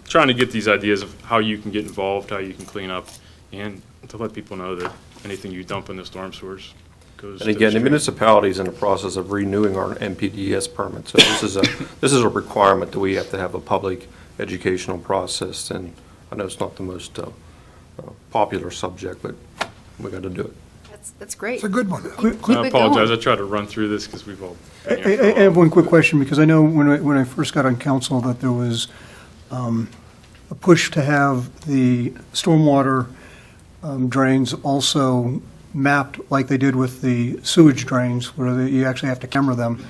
trying to get these ideas of how you can get involved, how you can clean up, and to let people know that anything you dump in the storm sewers goes And to again, the stream. municipality is in the process of renewing our MPDS permit. So this is a requirement that we have to have a public educational process. And I know it's not the most popular subject, but we got to do it. That's great. It's a good one. Keep I it apologize. I going. tried to run through this because we've all I been here for a I while. have one quick question, because I know when I first got on council that there was a push to have the stormwater drains also mapped like they did with the sewage drains, where you actually have to camera them.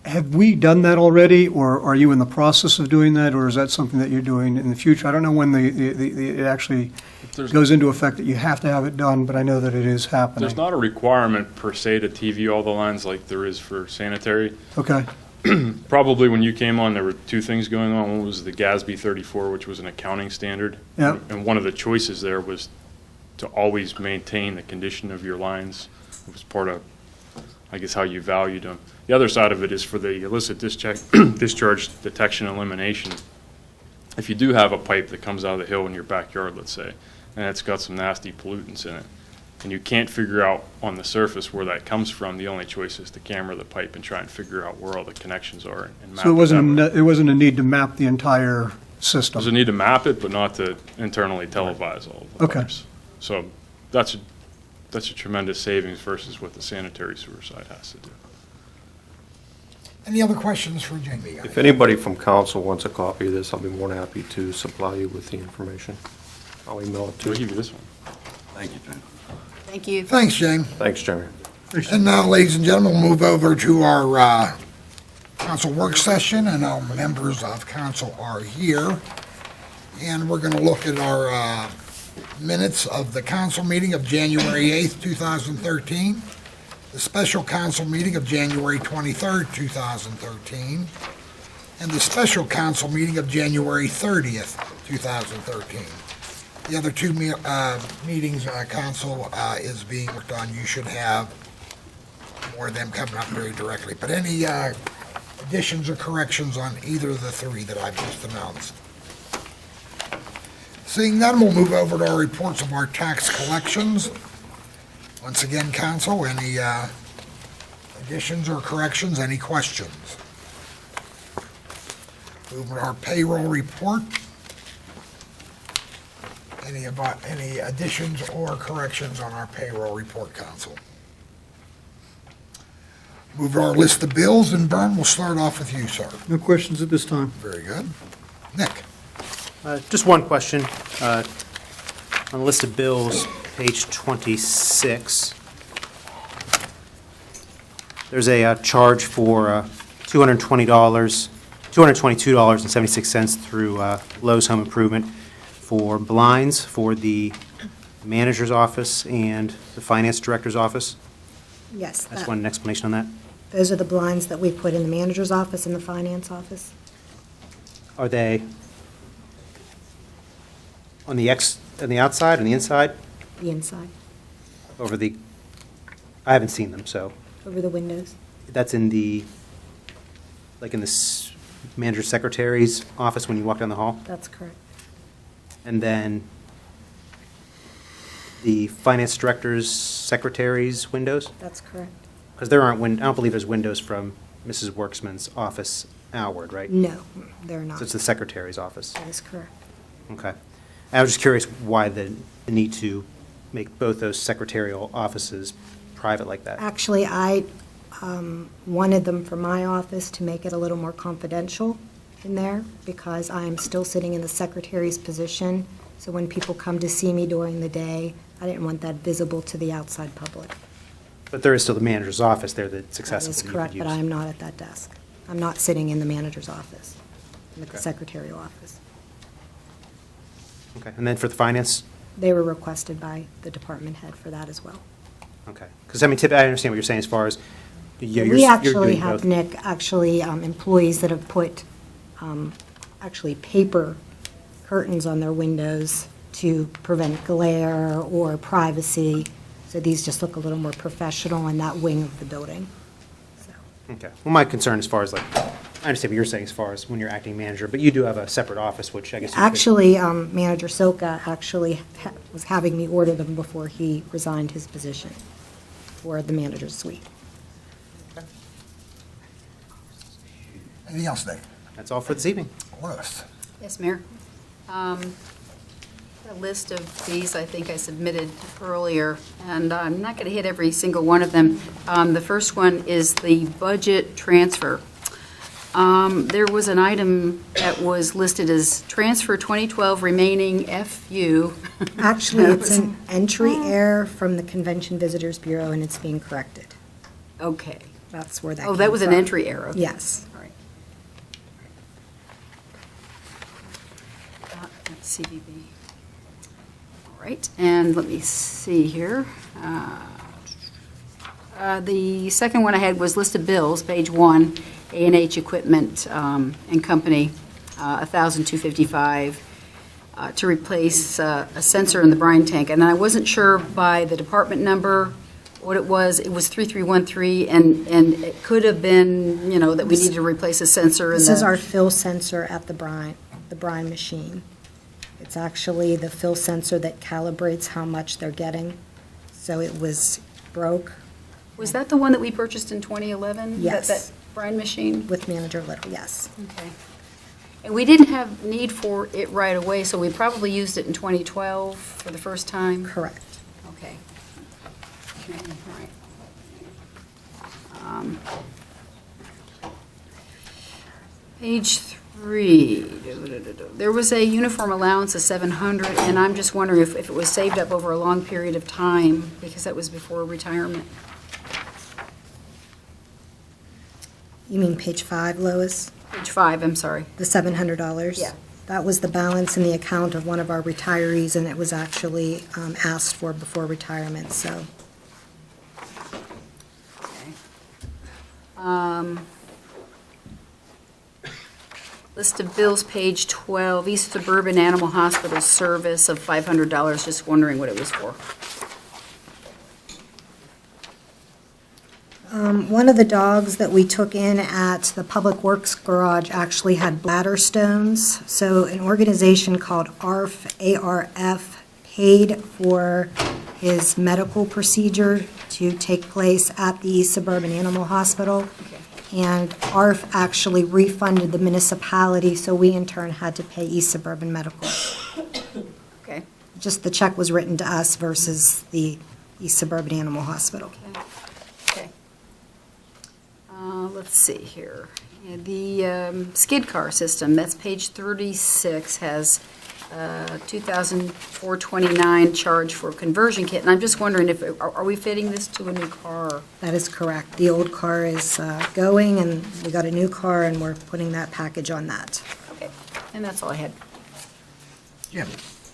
Have we done that already, or are you in the process of doing that, or is that something that you're doing in the future? I don't know when it actually There's- goes into effect that you have to have it done, but I know that it is happening. There's not a requirement per se to TV all the lines like there is for sanitary. Okay, Probably when you came on, there were two things going on. One was the GASB 34, which was an accounting standard. Yeah. And one of the choices there was to always maintain the condition of your lines. It was part of, I guess, how you valued them. The other side of it is for the illicit discharge detection and elimination. If you do have a pipe that comes out of the hill in your backyard, let's say, and it's got some nasty pollutants in it, and you can't figure out on the surface where that comes from, the only choice is to camera the pipe and try and figure out where all the connections are and map so it that way. wasn't a need to map the entire system. Does it need to map it, but not to internally televise all of the Okay. pipes? So that's a tremendous savings versus what the sanitary sewer side has to do. Any other questions for Jamie? If anybody from council wants a copy of this, I'll be more than happy to supply you with the information. I'll email it Can to I you. give you this one? Thank you. Thanks, Jamie. Thanks, Jeremy. And now, ladies and gentlemen, we'll move over to our council work session, and our members of council are here. And we're going to look at our minutes of the council meeting of January 8th, 2013, the special council meeting of January 23rd, 2013, and the special council meeting of January 30th, 2013. The other two meetings, council is being worked on. You should have more of them coming up very directly. But any additions or corrections on either of the three that I've just announced? Seeing none, we'll move over to our reports of our tax collections. Once again, council, any additions or corrections, any questions? Moving to our payroll report. Any additions or corrections on our payroll report, council? Move to our list of bills, and Vern, we'll start off with you, sir. No questions at this time. Very good. Nick? Just one question. On the list of bills, page 26, there's a charge for $222.76 through Lowe's Home Improvement for blinds for the manager's office and the finance director's office. Yes, I just wanted an explanation on that. those are the blinds that we put in the manager's office and the finance office. Are they on the outside, on the inside, The inside, over the, I haven't seen them, so over the windows. that's in the, like in the manager secretary's office when you walk down the hall? That's correct. And then the finance director's secretary's windows? That's correct. Because there aren't, I don't believe there's windows from Mrs. Worksman's office outward, right? No, they're So not. it's the secretary's office? That is correct. Okay. I was just curious why the need to make both those secretarial offices private like that. Actually, I wanted them for my office to make it a little more confidential in there because I am still sitting in the secretary's position. So when people come to see me during the day, I didn't want that visible to the outside public. But there is still the manager's office there that's accessible. That is that you correct, could but use. I am not at that desk. I'm not sitting in the manager's office, in the Okay. secretarial office. Okay. And then for the finance? They were requested by the department head for that as well. Okay. Because, I mean, I understand what you're saying as far as, you're We you're actually doing have, both. Nick, actually employees that have put actually paper curtains on their windows to prevent glare or privacy. So these just look a little more professional in that wing of the building. So, Okay. Well, my concern as far as like, I understand what you're saying as far as when you're acting manager, but you do have a separate office, which I guess. you could- actually, Manager Silka actually was having me order them before he resigned his position for the manager's suite. Anything else, Nick? That's all for this evening. Lois? Yes, Mayor. A list of these I think I submitted earlier, and I'm not going to hit every single one of them. The first one is the budget transfer. There was an item that was listed as transfer 2012 remaining FU. Actually, it's an entry error from the Convention Visitors Bureau, and it's being corrected. Okay. That's where that Oh, that came was an from. entry error. Okay. Yes. All right. That's CVB. All right, and let me see here. The second one I had was list of bills, page 1, A&H Equipment and Company, $1,255 to replace a sensor in the brine tank. And I wasn't sure by the department number what it was. It was 3313, and it could have been, you know, that we needed to replace a sensor in the... This is our fill sensor at the brine machine. It's actually the fill sensor that calibrates how much they're getting. So it was broke Was that the one that we purchased in 2011? Yes. That brine machine? with Manager Little, yes. Okay. And we didn't have need for it right away, so we probably used it in 2012 for the first time? Correct. Okay. Okay, all right. Page 3, there was a uniform allowance of 700, and I'm just wondering if it was saved up over a long period of time, because that was before retirement. You mean page 5, Lois? Page 5, I'm sorry. The $700? Yeah. That was the balance in the account of one of our retirees, and it was actually asked for before retirement, so. List of bills, page 12, East Suburban Animal Hospital Service of $500, just wondering what it was for. One of the dogs that we took in at the Public Works Garage actually had bladder stones, so an organization called ARF paid for his medical procedure to take place at the East Suburban Animal Hospital. And ARF actually refunded the municipality, so we in turn had to pay East Suburban Medical. Okay. Just the check was written to us versus the East Suburban Animal Hospital. Okay. Let's see here. The skid car system, that's page 36, has $2,429 charge for conversion kit. And I'm just wondering if, are we fitting this to a new car? That is correct. The old car is going, and we got a new car, and we're putting that package on that. Okay. And that's all I had. Jim?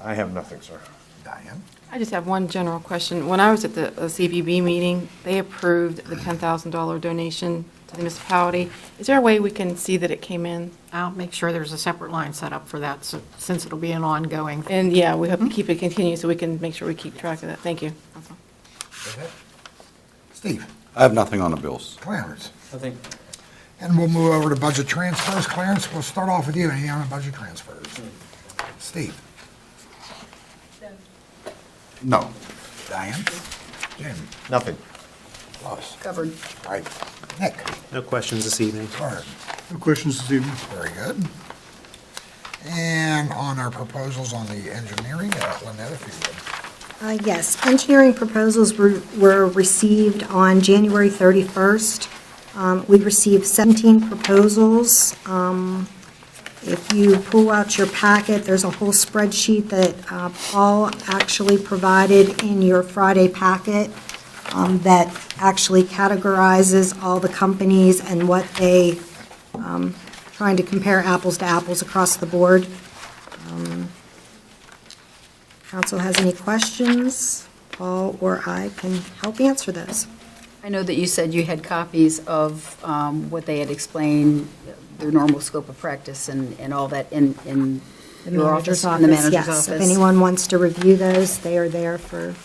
I have nothing, sir. Diane? I just have one general question. When I was at the CBB meeting, they approved the $10,000 donation to the municipality. Is there a way we can see that it came in? I'll make sure there's a separate line set up for that, since it'll be an ongoing. And yeah, we hope to keep it continued so we can make sure we keep track of that. Thank you. That's all. Steve? I have nothing on the bills. Clarence? I think And we'll move over to budget transfers. Clarence, we'll start off with you. Any on budget transfers? Steve? No. Diane? Jim? Nothing. Lois? Covered. Right. Nick? No questions this evening. Carter? No questions this evening. Very good. And on our proposals on the engineering, Lynette, if you would. Yes, engineering proposals were received on January 31st. We received 17 proposals. If you pull out your packet, there's a whole spreadsheet that Paul actually provided in your Friday packet that actually categorizes all the companies and what they, trying to compare apples to apples across the board. Council has any questions, Paul or I can help answer those. I know that you said you had copies of what they had explained, their normal scope of practice and all that in The your manager's office, in the office, manager's yes. If office. anyone wants to review those, they are there for,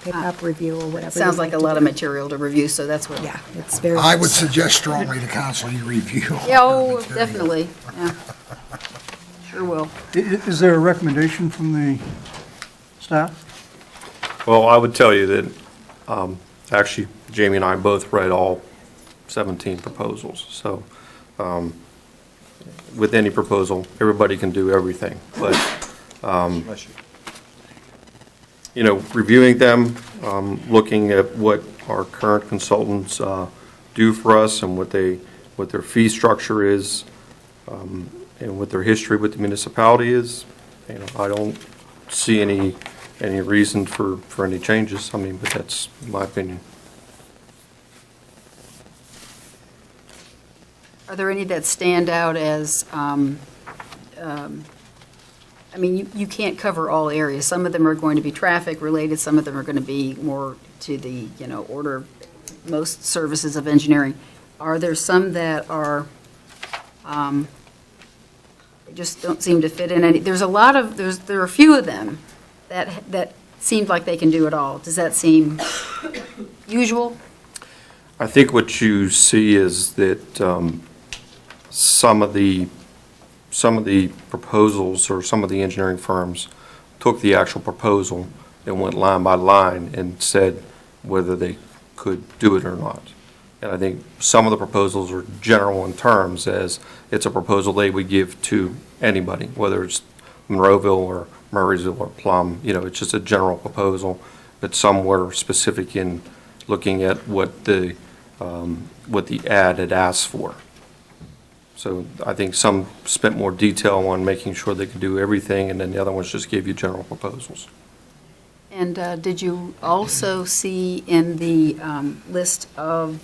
pick up, review, or whatever. Sounds you'd like a to lot of do. material to review, so that's what. Yeah, it's very. I would suggest strongly to council you review. Yeah, all oh, the material. definitely, yeah. Sure will. Is there a recommendation from the staff? Well, I would tell you that, actually, Jamie and I both read all 17 proposals. So with any proposal, everybody can do everything. But, reviewing them, looking at what our current consultants do for us and what their fee structure is, and what their history with the municipality is, I don't see any reason for any changes. I mean, but that's my opinion. Are there any that stand out as, you can't cover all areas. Some of them are going to be traffic related, some of them are going to be more to the, order, most services of engineering. Are there some that are, they just don't seem to fit in any, there are a few of them that seemed like they can do it all. Does that seem usual? I think what you see is that some of the proposals or some of the engineering firms took the actual proposal and went line by line and said whether they could do it or not. And I think some of the proposals are general in terms, as it's a proposal they would give to anybody, whether it's Monroeville or Murraysville or Plum. It's just a general proposal, but some were specific in looking at what the ad had asked for. So I think some spent more detail on making sure they could do everything, and then the other ones just gave you general proposals. And did you also see in the list of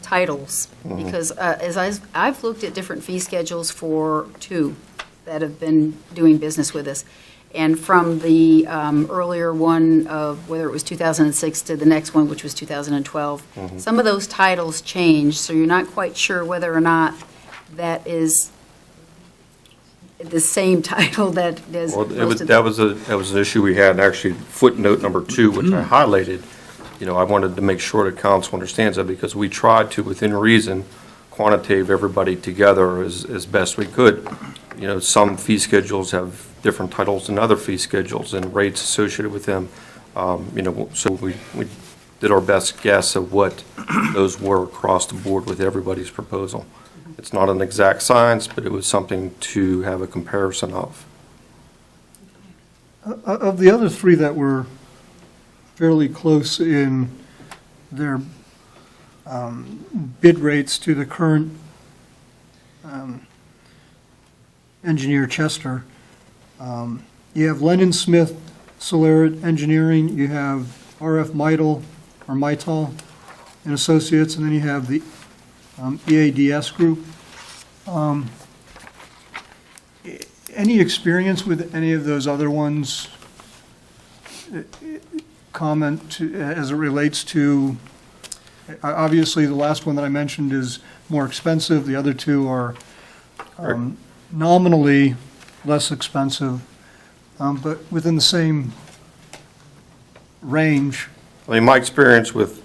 titles? Because as I've looked at different fee schedules for two that have been doing business with us, and from the earlier one of whether it was 2006 to the next one, which was 2012, some of those titles changed, so you're not quite sure whether or not that is the same title that is. Well, that was an issue we had, and actually footnote number 2, which I highlighted. I wanted to make sure that council understands that, because we tried to, within reason, quantitate everybody together as best we could. Some fee schedules have different titles than other fee schedules and rates associated with them. So we did our best guess of what those were across the board with everybody's proposal. It's not an exact science, but it was something to have a comparison of. Of the other three that were fairly close in their bid rates to the current engineer Chester, you have Lennon Smith Solera Engineering, you have RF Meitel and Associates, and then you have the EADS Group. Any experience with any of those other ones? Comment as it relates to, obviously, the last one that I mentioned is more expensive. The other two are nominally less expensive, but within the same range. My experience with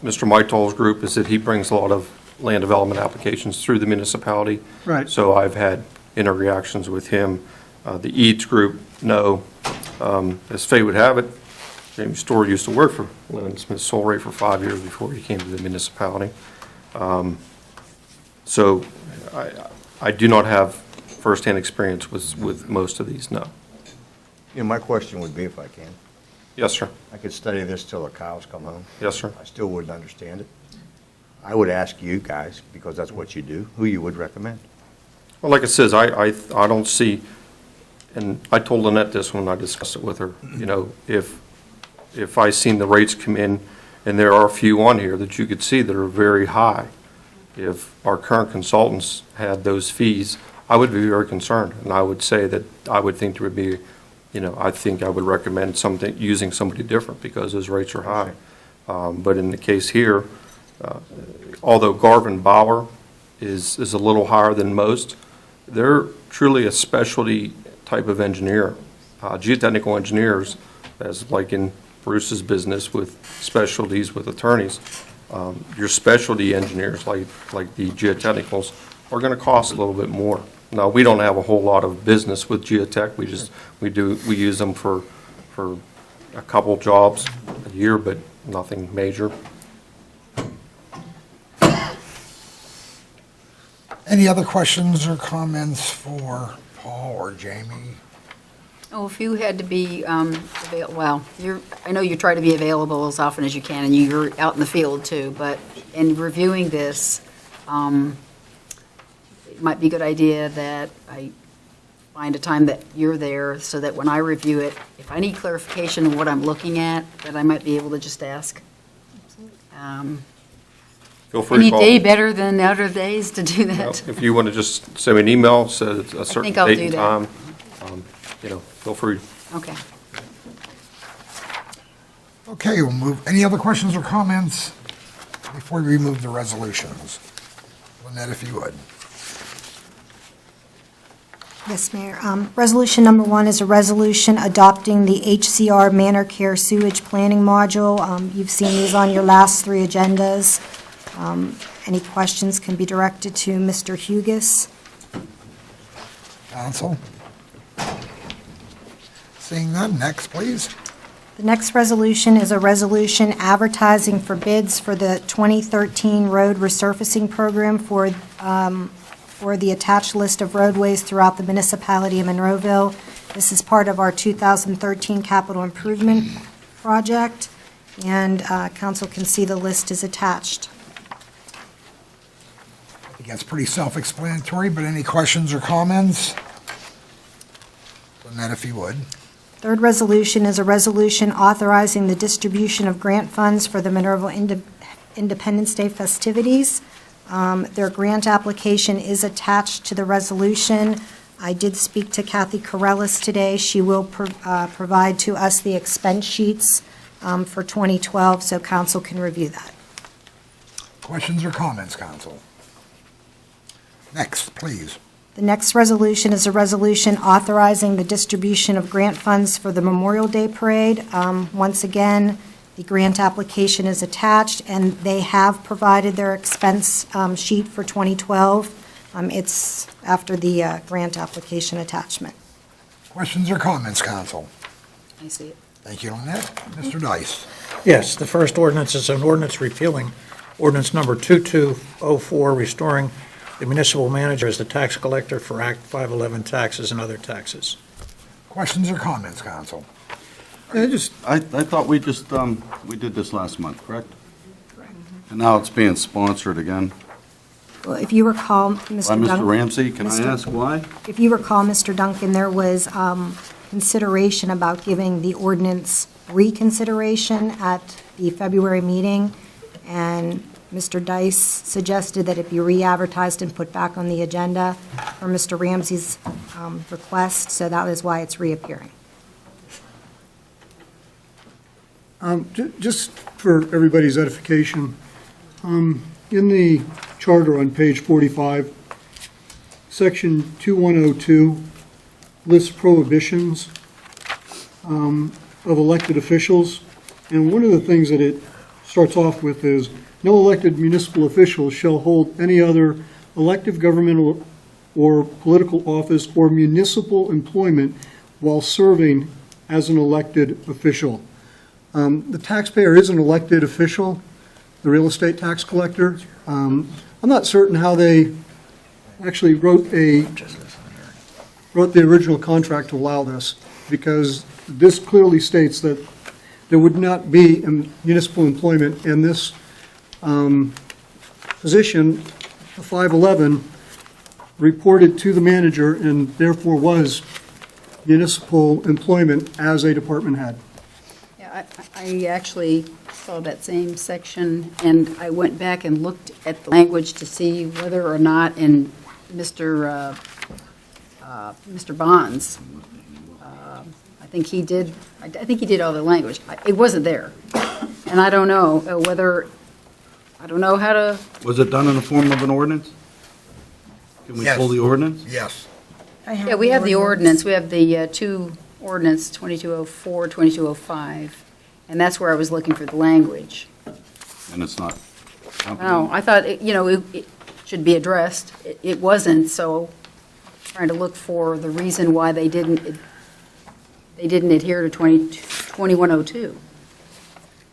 Mr. Mitel's group is that he brings a lot of land development applications through the municipality. Right. So I've had interactions with him. The EADS group, no. As fate would have it, James Story used to work for Lennon Smith Solera for 5 years before he came to the municipality. So I do not have firsthand experience with most of these, no. My question would be, if I can, Yes, sir. I could study this till the cows come home. Yes, sir. I still wouldn't understand it. I would ask you guys, because that's what you do, who you would recommend. Well, like it says, I don't see, and I told Lynette this when I discussed it with her, if I seen the rates come in, and there are a few on here that you could see that are very high, if our current consultants had those fees, I would be very concerned, and I would say that I would think there would be, I think I would recommend using somebody different, because those rates are high. But in the case here, although Garvin Bauer is a little higher than most, they're truly a specialty type of engineer. Geotechnical engineers, as like in Bruce's business with specialties with attorneys, your specialty engineers like the geotechnicals are going to cost a little bit more. Now, we don't have a whole lot of business with geotech. We use them for a couple jobs a year, but nothing major. Any other questions or comments for Paul or Jamie? Oh, if you had to be, I know you try to be available as often as you can, and you're out in the field too, but in reviewing this, it might be a good idea that I find a time that you're there, so that when I review it, if I need clarification on what I'm looking at, that I might be able to just ask. Feel free to Any call. day better than other days to do that. If you want to just send me an email, set a certain think I'll date do and that. time, feel free. Okay. Okay, we'll move. Any other questions or comments before we move to resolutions? Lynette, if you would. Yes, Mayor. Resolution number 1 is a resolution adopting the HCR Manor Care Sewage Planning Module. You've seen these on your last 3 agendas. Any questions can be directed to Mr. Hugus. Council? Seeing none, next, please. The next resolution is a resolution advertising for bids for the 2013 road resurfacing program for the attached list of roadways throughout the municipality of Monroeville. This is part of our 2013 capital improvement project, and council can see the list is attached. I think that's pretty self-explanatory, but any questions or comments? Lynette, if you would. Third resolution is a resolution authorizing the distribution of grant funds for the Monroeville Independence Day festivities. Their grant application is attached to the resolution. I did speak to Kathy Corellis today. She will provide to us the expense sheets for 2012, so council can review that. Questions or comments, council? Next, please. The next resolution is a resolution authorizing the distribution of grant funds for the Memorial Day Parade. Once again, the grant application is attached, and they have provided their expense sheet for 2012. It's after the grant application attachment. Questions or comments, council? I see it. Thank you, Lynette. Mr. Dice. Yes, the first ordinance is an ordinance repealing ordinance number 2204, restoring the municipal manager as the tax collector for Act 511 taxes and other taxes. Questions or comments, council? I thought we just, we did this last month, correct? And now it's being sponsored again Well, if you recall, by Mr. Mr. Duncan. Ramsey. Can I Mr. ask why? If you recall, Mr. Duncan, there was consideration about giving the ordinance reconsideration at the February meeting, and Mr. Dice suggested that it be re-advertised and put back on the agenda for Mr. Ramsey's request, so that is why it's reappearing. Just for everybody's edification, in the charter on page 45, section 2102 lists prohibitions of elected officials, and one of the things that it starts off with is, no elected municipal official shall hold any other elective governmental or political office or municipal employment while serving as an elected official. The taxpayer is an elected official, the real estate tax collector. I'm not certain how they actually wrote the original contract to allow this, because this clearly states that there would not be municipal employment, and this position, 511, reported to the manager and therefore was municipal employment as a department head. Yeah, I actually saw that same section, and I went back and looked at the language to see whether or not in Mr. Bonds, I think he did all the language. It wasn't there. And I don't know whether, I don't know how to, Was it done in the form of an ordinance? Can we Yes. pull the ordinance? Yes. yeah, we have the ordinance. We have the two ordinance, 2204, 2205, and that's where I was looking for the language. And it's not. No, I thought, it should be addressed. It wasn't, so trying to look for the reason why they didn't adhere to 2102.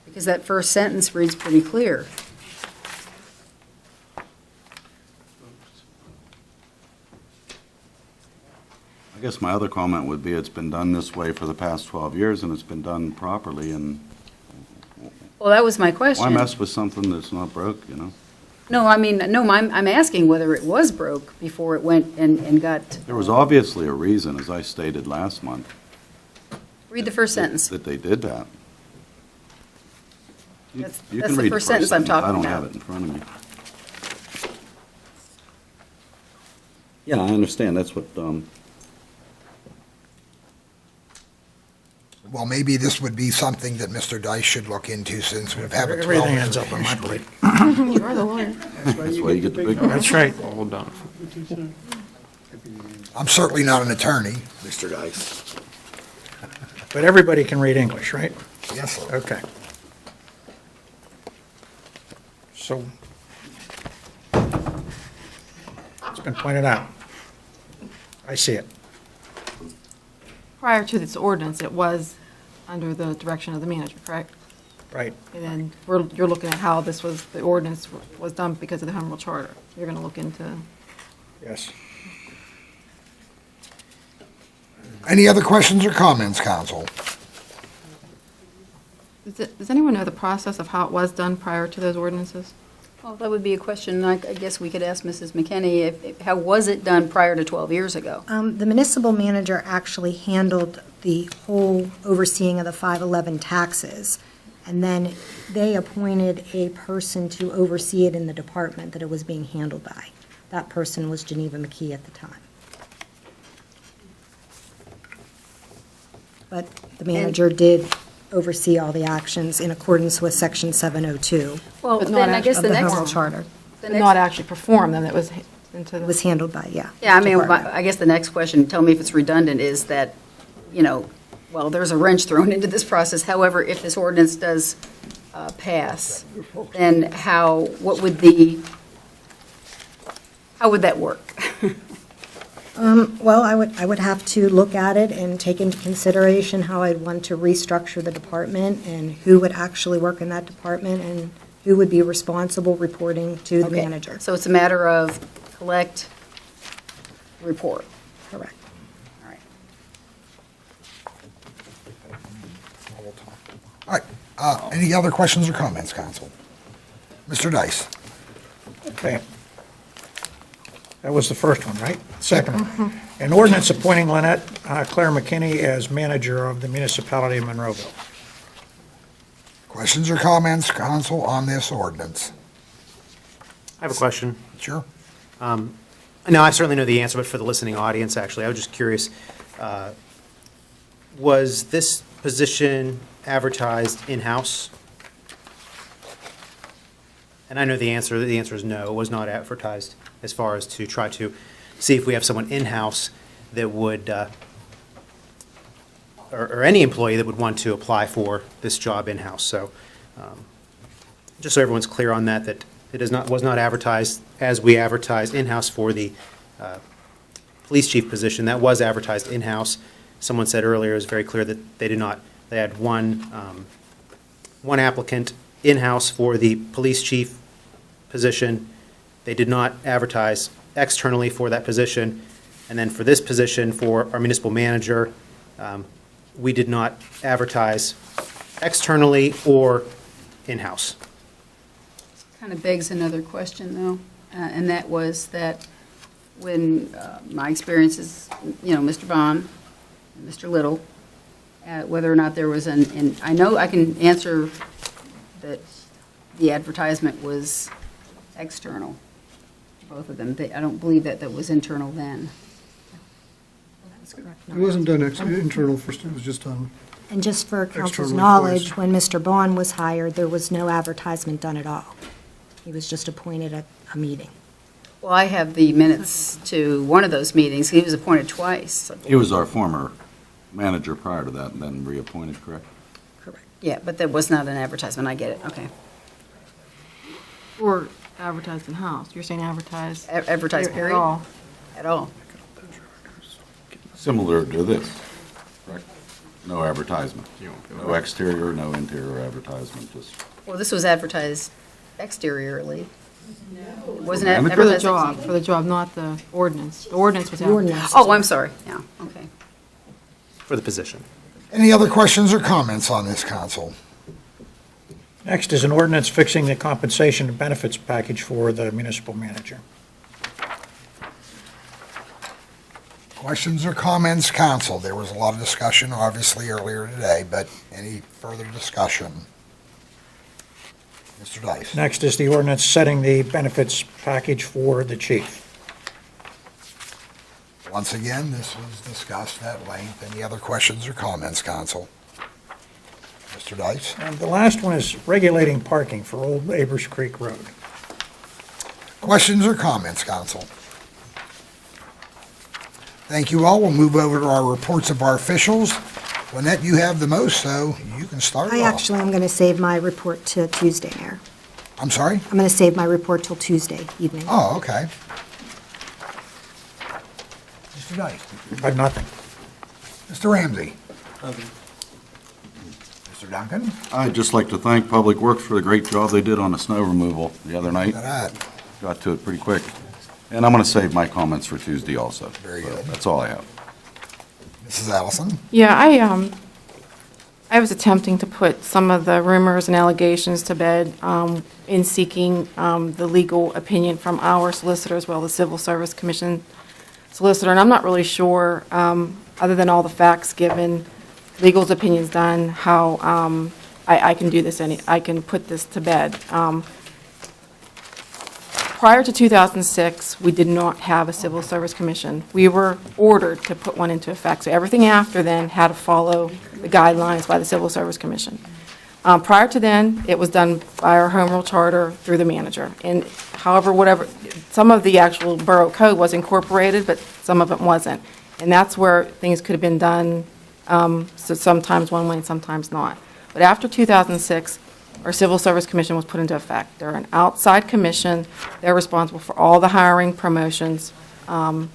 Because that first sentence reads pretty clear. I guess my other comment would be it's been done this way for the past 12 years, and it's been done properly, and Well, that was my question. why mess with something that's not broke, you know? No, I mean, no, I'm asking whether it was broke before it went and got, There was obviously a reason, as I stated last month, read the first sentence. that they did that. You- That's- you that's can the read first sentence I'm talking I don't about. have it in front of me. Yeah, I understand, that's what, Well, maybe this would be something that Mr. Dice should look into, since we've had a 12. Everything ends up on my plate. You are the lawyer. that's why you get the big. That's right. Hold on. I'm certainly not an attorney, Mr. Dice. But everybody can read English, right? Yes, sir. Okay. So, it's been pointed out. I see it. Prior to this ordinance, it was under the direction of the manager, correct? Right. And then you're looking at how this was, the ordinance was done because of the home rule charter. You're going to look into, Yes. Any other questions or comments, council? does anyone know the process of how it was done prior to those ordinances? Well, that would be a question I guess we could ask Mrs. McKinney, how was it done prior to 12 years ago? The municipal manager actually handled the whole overseeing of the 511 taxes, and then they appointed a person to oversee it in the department that it was being handled by. That person was Geneva McKee at the time. But the manager did oversee all the actions in accordance with Section 702 Well, But then not I guess of the the next, Home Rule Charter. the Not next, actually performed, then it was into It the... was handled by, yeah. yeah, I mean, department. I guess the next question, tell me if it's redundant, is that, well, there's a wrench thrown into this process. However, if this ordinance does pass, then how would that work? Well, I would have to look at it and take into consideration how I'd want to restructure the department and who would actually work in that department and who would be responsible reporting to the Okay, manager. So it's a matter of collect, report. Correct. All right. All right, any other questions or comments, council? Mr. Dice? Okay. That was the first one, right? Second one. An ordinance appointing Lynette Claire McKinney as manager of the municipality of Monroeville. Questions or comments, council, on this ordinance? I have a question. Sure. No, I certainly know the answer, but for the listening audience, actually, I was just curious, was this position advertised in-house? And I know the answer is no, it was not advertised, as far as to try to see if we have someone in-house that would, or any employee that would want to apply for this job in-house. So, just so everyone's clear on that, that it was not advertised as we advertised in-house for the police chief position. That was advertised in-house. Someone said earlier, it was very clear that they had one applicant in-house for the police chief position. They did not advertise externally for that position. And then for this position, for our municipal manager, we did not advertise externally or in-house. Kind of begs another question, though, and that was that when my experiences, Mr. Bond, and Mr. Little, whether or not there was and I know I can answer that the advertisement was external, both of them. I don't believe that was internal then. That's correct. It wasn't done internal first, it was just done. And just for council's External knowledge, employees. when Mr. Bond was hired, there was no advertisement done at all. He was just appointed at a meeting. Well, I have the minutes to one of those meetings. He was appointed twice. He was our former manager prior to that and then reappointed, correct? Correct. Yeah, but that was not an advertisement. I get it. Okay. Or advertised in-house. You're saying advertised? Advertised, period? At all. At all. Similar to this, correct? No advertisement. No exterior, no interior advertisement, just. Well, this was advertised exteriorly. Wasn't it Manager? For the advertised? job, for the job, not the ordinance. The ordinance was The advertised. ordinance. Oh, I'm sorry. Yeah, okay. For the position. Any other questions or comments on this, council? Next is an ordinance fixing the compensation and benefits package for the municipal manager. Questions or comments, council? There was a lot of discussion, obviously, earlier today, but any further discussion? Mr. Dice? Next is the ordinance setting the benefits package for the chief. Once again, this was discussed at length. Any other questions or comments, council? Mr. Dice? And the last one is regulating parking for Old Abers Creek Road. Questions or comments, council? Thank you all. We'll move over to our reports of our officials. Lynette, you have the most, so you can start I off. actually am going to save my report to Tuesday, Mayor. I'm sorry? I'm going to save my report till Tuesday evening. Oh, okay. Mr. Dice? But nothing. Mr. Ramsey? Mr. Duncan? I'd just like to thank Public Works for the great job they did on the snow removal the other night. Look at that. Got to it pretty quick. And I'm going to save my comments for Tuesday also. Very So good. That's all I have. Mrs. Allison? Yeah, I was attempting to put some of the rumors and allegations to bed in seeking the legal opinion from our solicitor as well, the Civil Service Commission solicitor, and I'm not really sure, other than all the facts given, legal's opinions done, how I can do this, I can put this to bed. Prior to 2006, we did not have a Civil Service Commission. We were ordered to put one into effect, so everything after then had to follow the guidelines by the Civil Service Commission. Prior to then, it was done by our home rule charter through the manager. And however, whatever, some of the actual borough code was incorporated, but some of it wasn't. And that's where things could have been done, so sometimes one way and sometimes not. But after 2006, our Civil Service Commission was put into effect. They're an outside commission. They're responsible for all the hiring, promotions. And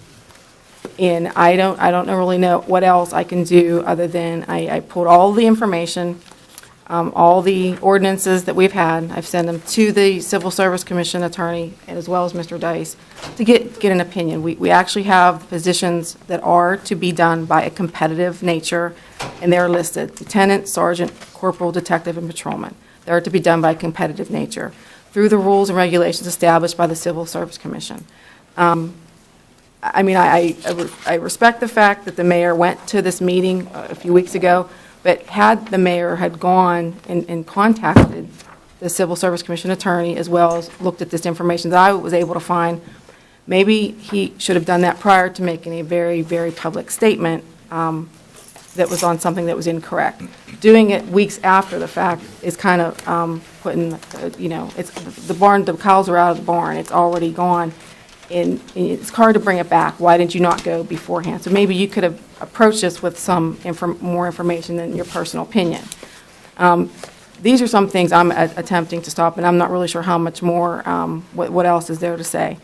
I don't really know what else I can do other than I pulled all the information, all the ordinances that we've had. I've sent them to the Civil Service Commission attorney as well as Mr. Dice to get an opinion. We actually have positions that are to be done by a competitive nature, and they're listed: lieutenant, sergeant, corporal, detective, and patrolman. They're to be done by competitive nature through the rules and regulations established by the Civil Service Commission. I mean, I respect the fact that the mayor went to this meeting a few weeks ago, but had the mayor had gone and contacted the Civil Service Commission attorney as well as looked at this information that I was able to find, maybe he should have done that prior to making a very, very public statement that was on something that was incorrect. Doing it weeks after the fact is kind of putting, it's the barn, the cows are out of the barn, it's already gone, and it's hard to bring it back. Why did you not go beforehand? So maybe you could have approached this with some more information than your personal opinion. These are some things I'm attempting to stop, and I'm not really sure how much more, what else is there to say.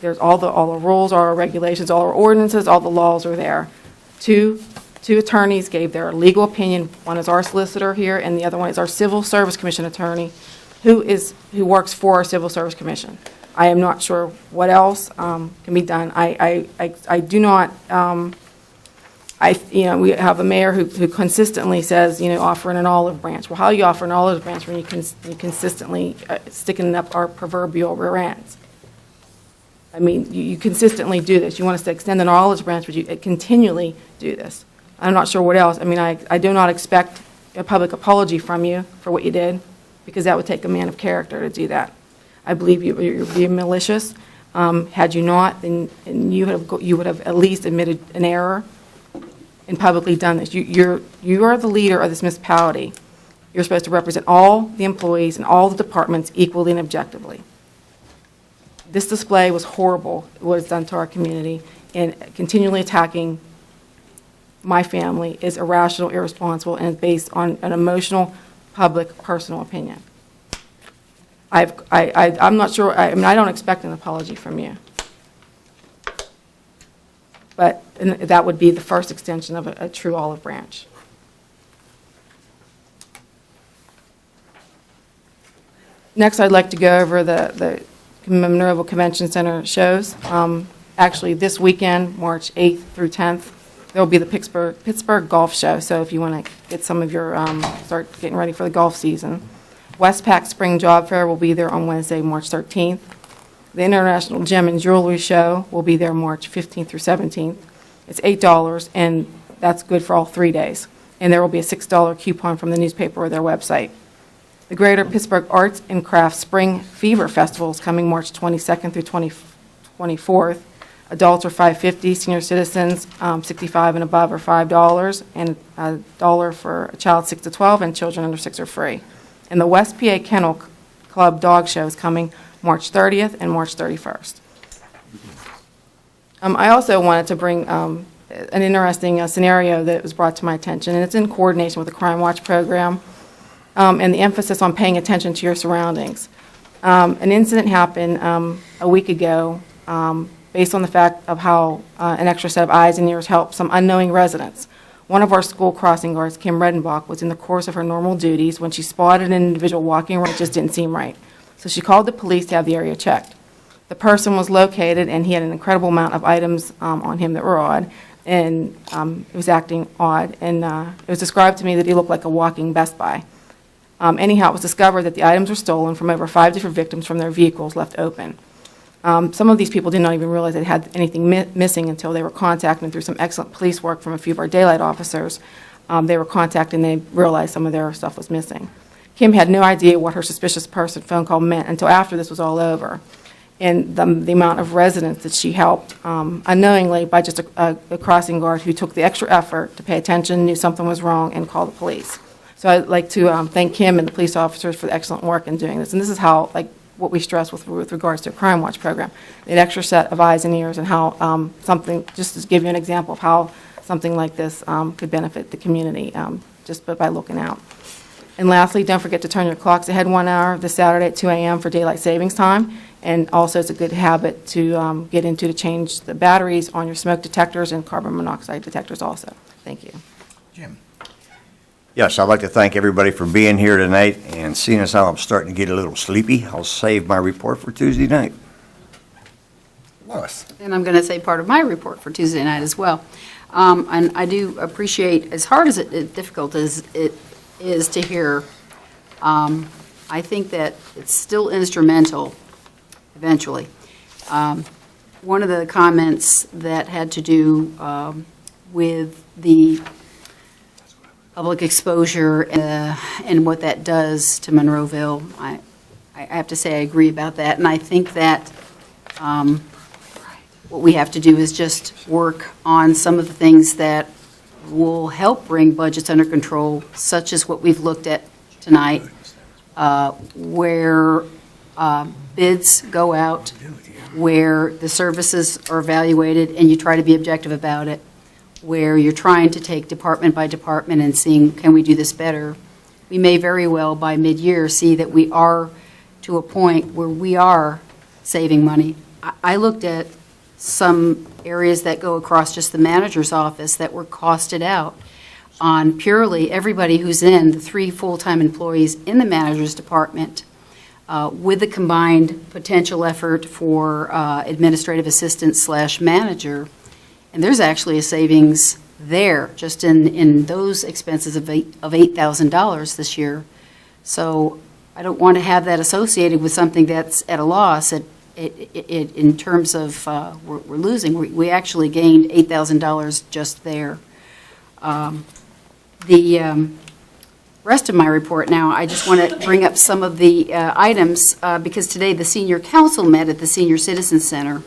There's all the rules, all our regulations, all our ordinances, all the laws are there. Two attorneys gave their legal opinion. One is our solicitor here, and the other one is our Civil Service Commission attorney, who works for our Civil Service Commission. I am not sure what else can be done. I do not. We have a mayor who consistently says, offering an olive branch. Well, how do you offer an olive branch when you consistently sticking up our proverbial rear ends? I mean, you consistently do this. You want us to extend an olive branch, but you continually do this. I'm not sure what else. I mean, I do not expect a public apology from you for what you did, because that would take a man of character to do that. I believe you're being malicious. Had you not, then you would have at least admitted an error and publicly done this. You are the leader of this municipality. You're supposed to represent all the employees and all the departments equally and objectively. This display was horrible, what it's done to our community, and continually attacking my family is irrational, irresponsible, and based on an emotional, public, personal opinion. I'm not sure, I don't expect an apology from you. But that would be the first extension of a true olive branch. Next, I'd like to go over the Monroeville Convention Center shows. Actually, this weekend, March 8th through 10th, there will be the Pittsburgh Golf Show. So if you want to get some of your, start getting ready for the golf season. Westpac Spring Job Fair will be there on Wednesday, March 13th. The International Gem and Jewelry Show will be there March 15th through 17th. It's $8, and that's good for all 3 days. And there will be a $6 coupon from the newspaper or their website. The Greater Pittsburgh Arts and Crafts Spring Fever Festival is coming March 22nd through 24th. Adults are $5.50, senior citizens 65 and above are $5, and $1 for a child 6 to 12, and children under 6 are free. And the West PA Kennel Club Dog Show is coming March 30th and March 31st. I also wanted to bring an interesting scenario that was brought to my attention, and it's in coordination with the Crime Watch program, and the emphasis on paying attention to your surroundings. An incident happened a week ago based on the fact of how an extra set of eyes and ears helped some unknowing residents. One of our school crossing guards, Kim Redenbach, was in the course of her normal duties when she spotted an individual walking around that just didn't seem right. So she called the police to have the area checked. The person was located, and he had an incredible amount of items on him that were odd, and it was acting odd. And it was described to me that he looked like a walking Best Buy. Anyhow, it was discovered that the items were stolen from over 5 different victims from their vehicles left open. Some of these people did not even realize they had anything missing until they were contacted, and through some excellent police work from a few of our daylight officers, they were contacted and they realized some of their stuff was missing. Kim had no idea what her suspicious person phone call meant until after this was all over. And the amount of residents that she helped unknowingly by just a crossing guard who took the extra effort to pay attention, knew something was wrong, and called the police. So I'd like to thank Kim and the police officers for the excellent work in doing this. And this is how, like, what we stress with regards to a Crime Watch program. An extra set of eyes and ears, and how something, just to give you an example of how something like this could benefit the community just by looking out. And lastly, don't forget to turn your clocks ahead 1 hour this Saturday at 2 a.m. for daylight savings time. And also, it's a good habit to get into to change the batteries on your smoke detectors and carbon monoxide detectors also. Thank you. Jim? Yes, I'd like to thank everybody for being here tonight, and seeing as how I'm starting to get a little sleepy, I'll save my report for Tuesday night. Lois? And I'm going to say part of my report for Tuesday night as well. And I do appreciate, as hard as difficult as it is to hear, I think that it's still instrumental eventually. One of the comments that had to do with the public exposure and what that does to Monroeville, I have to say I agree about that. And I think that what we have to do is just work on some of the things that will help bring budgets under control, such as what we've looked at tonight, where bids go out, where the services are evaluated and you try to be objective about it, where you're trying to take department by department and seeing, can we do this better? We may very well, by mid-year, see that we are to a point where we are saving money. I looked at some areas that go across just the manager's office that were costed out on purely everybody who's in, the 3 full-time employees in the manager's department, with the combined potential effort for administrative assistant / manager. And there's actually a savings there, just in those expenses of $8,000 this year. So I don't want to have that associated with something that's at a loss. In terms of we're losing, we actually gained $8,000 just there. The rest of my report now, I just want to bring up some of the items because today the senior council met at the Senior Citizen Center.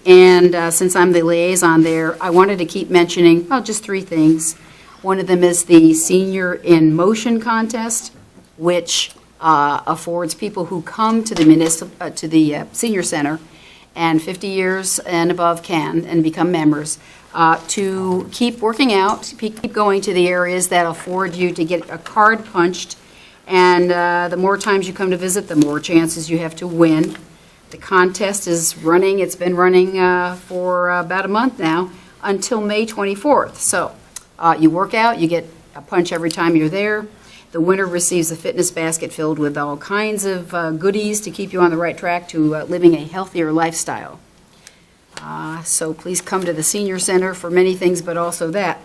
And since I'm the liaison there, I wanted to keep mentioning, just 3 things. One of them is the Senior in Motion contest, which affords people who come to the senior center and 50 years and above can and become members to keep working out, keep going to the areas that afford you to get a card punched. And the more times you come to visit, the more chances you have to win. The contest is running, it's been running for about a month now, until May 24th. So you work out, you get a punch every time you're there. The winner receives a fitness basket filled with all kinds of goodies to keep you on the right track to living a healthier lifestyle. So please come to the Senior Center for many things, but also that.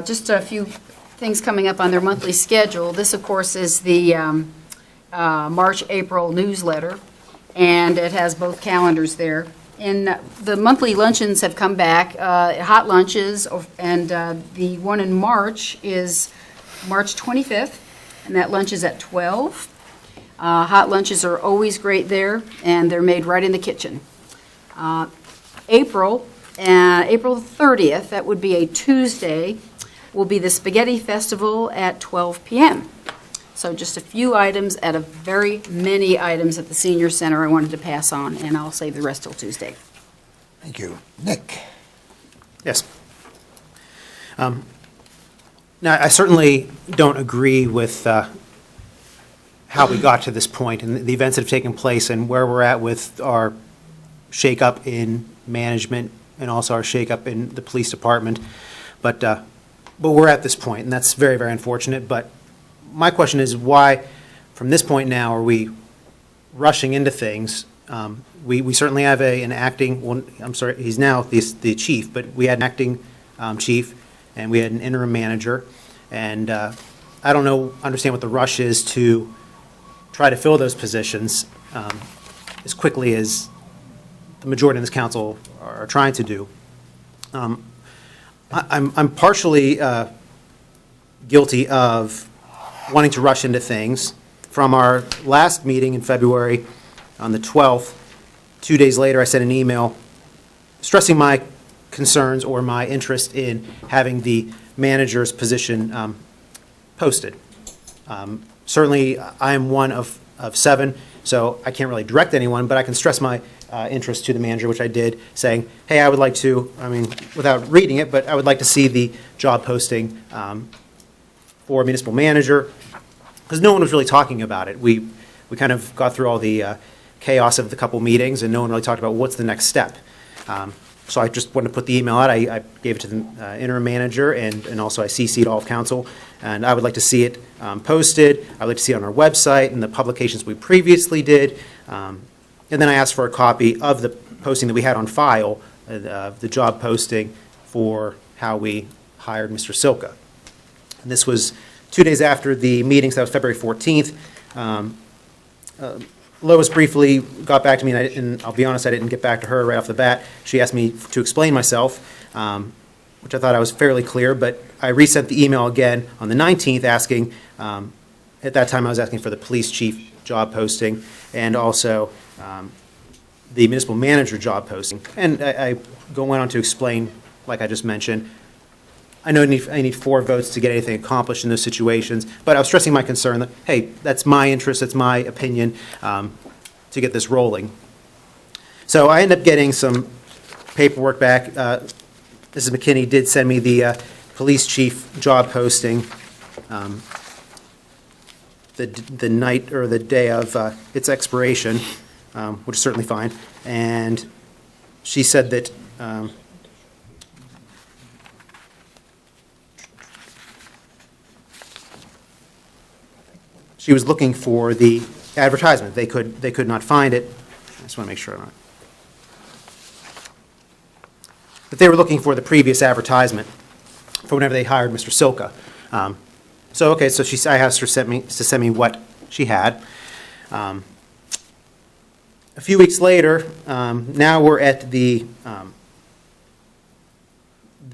Just a few things coming up on their monthly schedule. This, of course, is the March-April newsletter, and it has both calendars there. And the monthly luncheons have come back, hot lunches, and the one in March is March 25th, and that lunch is at 12. Hot lunches are always great there, and they're made right in the kitchen. April 30th, that would be a Tuesday, will be the Spaghetti Festival at 12 p.m. So just a few items out of very many items at the Senior Center I wanted to pass on, and I'll save the rest till Tuesday. Thank you. Nick? Yes. Now, I certainly don't agree with how we got to this point and the events that have taken place and where we're at with our shakeup in management and also our shakeup in the police department. But but we're at this point, and that's very, very unfortunate. But my question is why, from this point now, are we rushing into things? We certainly have an acting, well, I'm sorry, he's now the chief, but we had an acting chief, and we had an interim manager. And I don't understand what the rush is to try to fill those positions as quickly as the majority of this council are trying to do. I'm partially guilty of wanting to rush into things. From our last meeting in February on the 12th, 2 days later, I sent an email stressing my concerns or my interest in having the manager's position posted. Certainly, I am one of 7, so I can't really direct anyone, but I can stress my interest to the manager, which I did, saying, hey, I would like to, without reading it, but I would like to see the job posting for municipal manager, because no one was really talking about it. We kind of got through all the chaos of the couple meetings, and no one really talked about what's the next step. So I just wanted to put the email out. I gave it to the interim manager, and also I CC'd all of council. And I would like to see it posted. I would like to see it on our website and the publications we previously did. And then I asked for a copy of the posting that we had on file, the job posting for how we hired Mr. Silka. And this was 2 days after the meeting, so that was February 14th. Lois briefly got back to me, and I'll be honest, I didn't get back to her right off the bat. She asked me to explain myself, which I thought I was fairly clear, but I resent the email again on the 19th asking, at that time I was asking for the police chief job posting and also the municipal manager job posting. And I went on to explain, like I just mentioned, I know I need 4 votes to get anything accomplished in those situations, but I was stressing my concern that, hey, that's my interest, that's my opinion to get this rolling. So I ended up getting some paperwork back. Mrs. McKinney did send me the police chief job posting the night or the day of its expiration, which is certainly fine. And she said that she was looking for the advertisement. They could not find it. I just want to make sure I'm not. But they were looking for the previous advertisement for whenever they hired Mr. Silka. So I asked her to send me what she had. A few weeks later, now we're at the.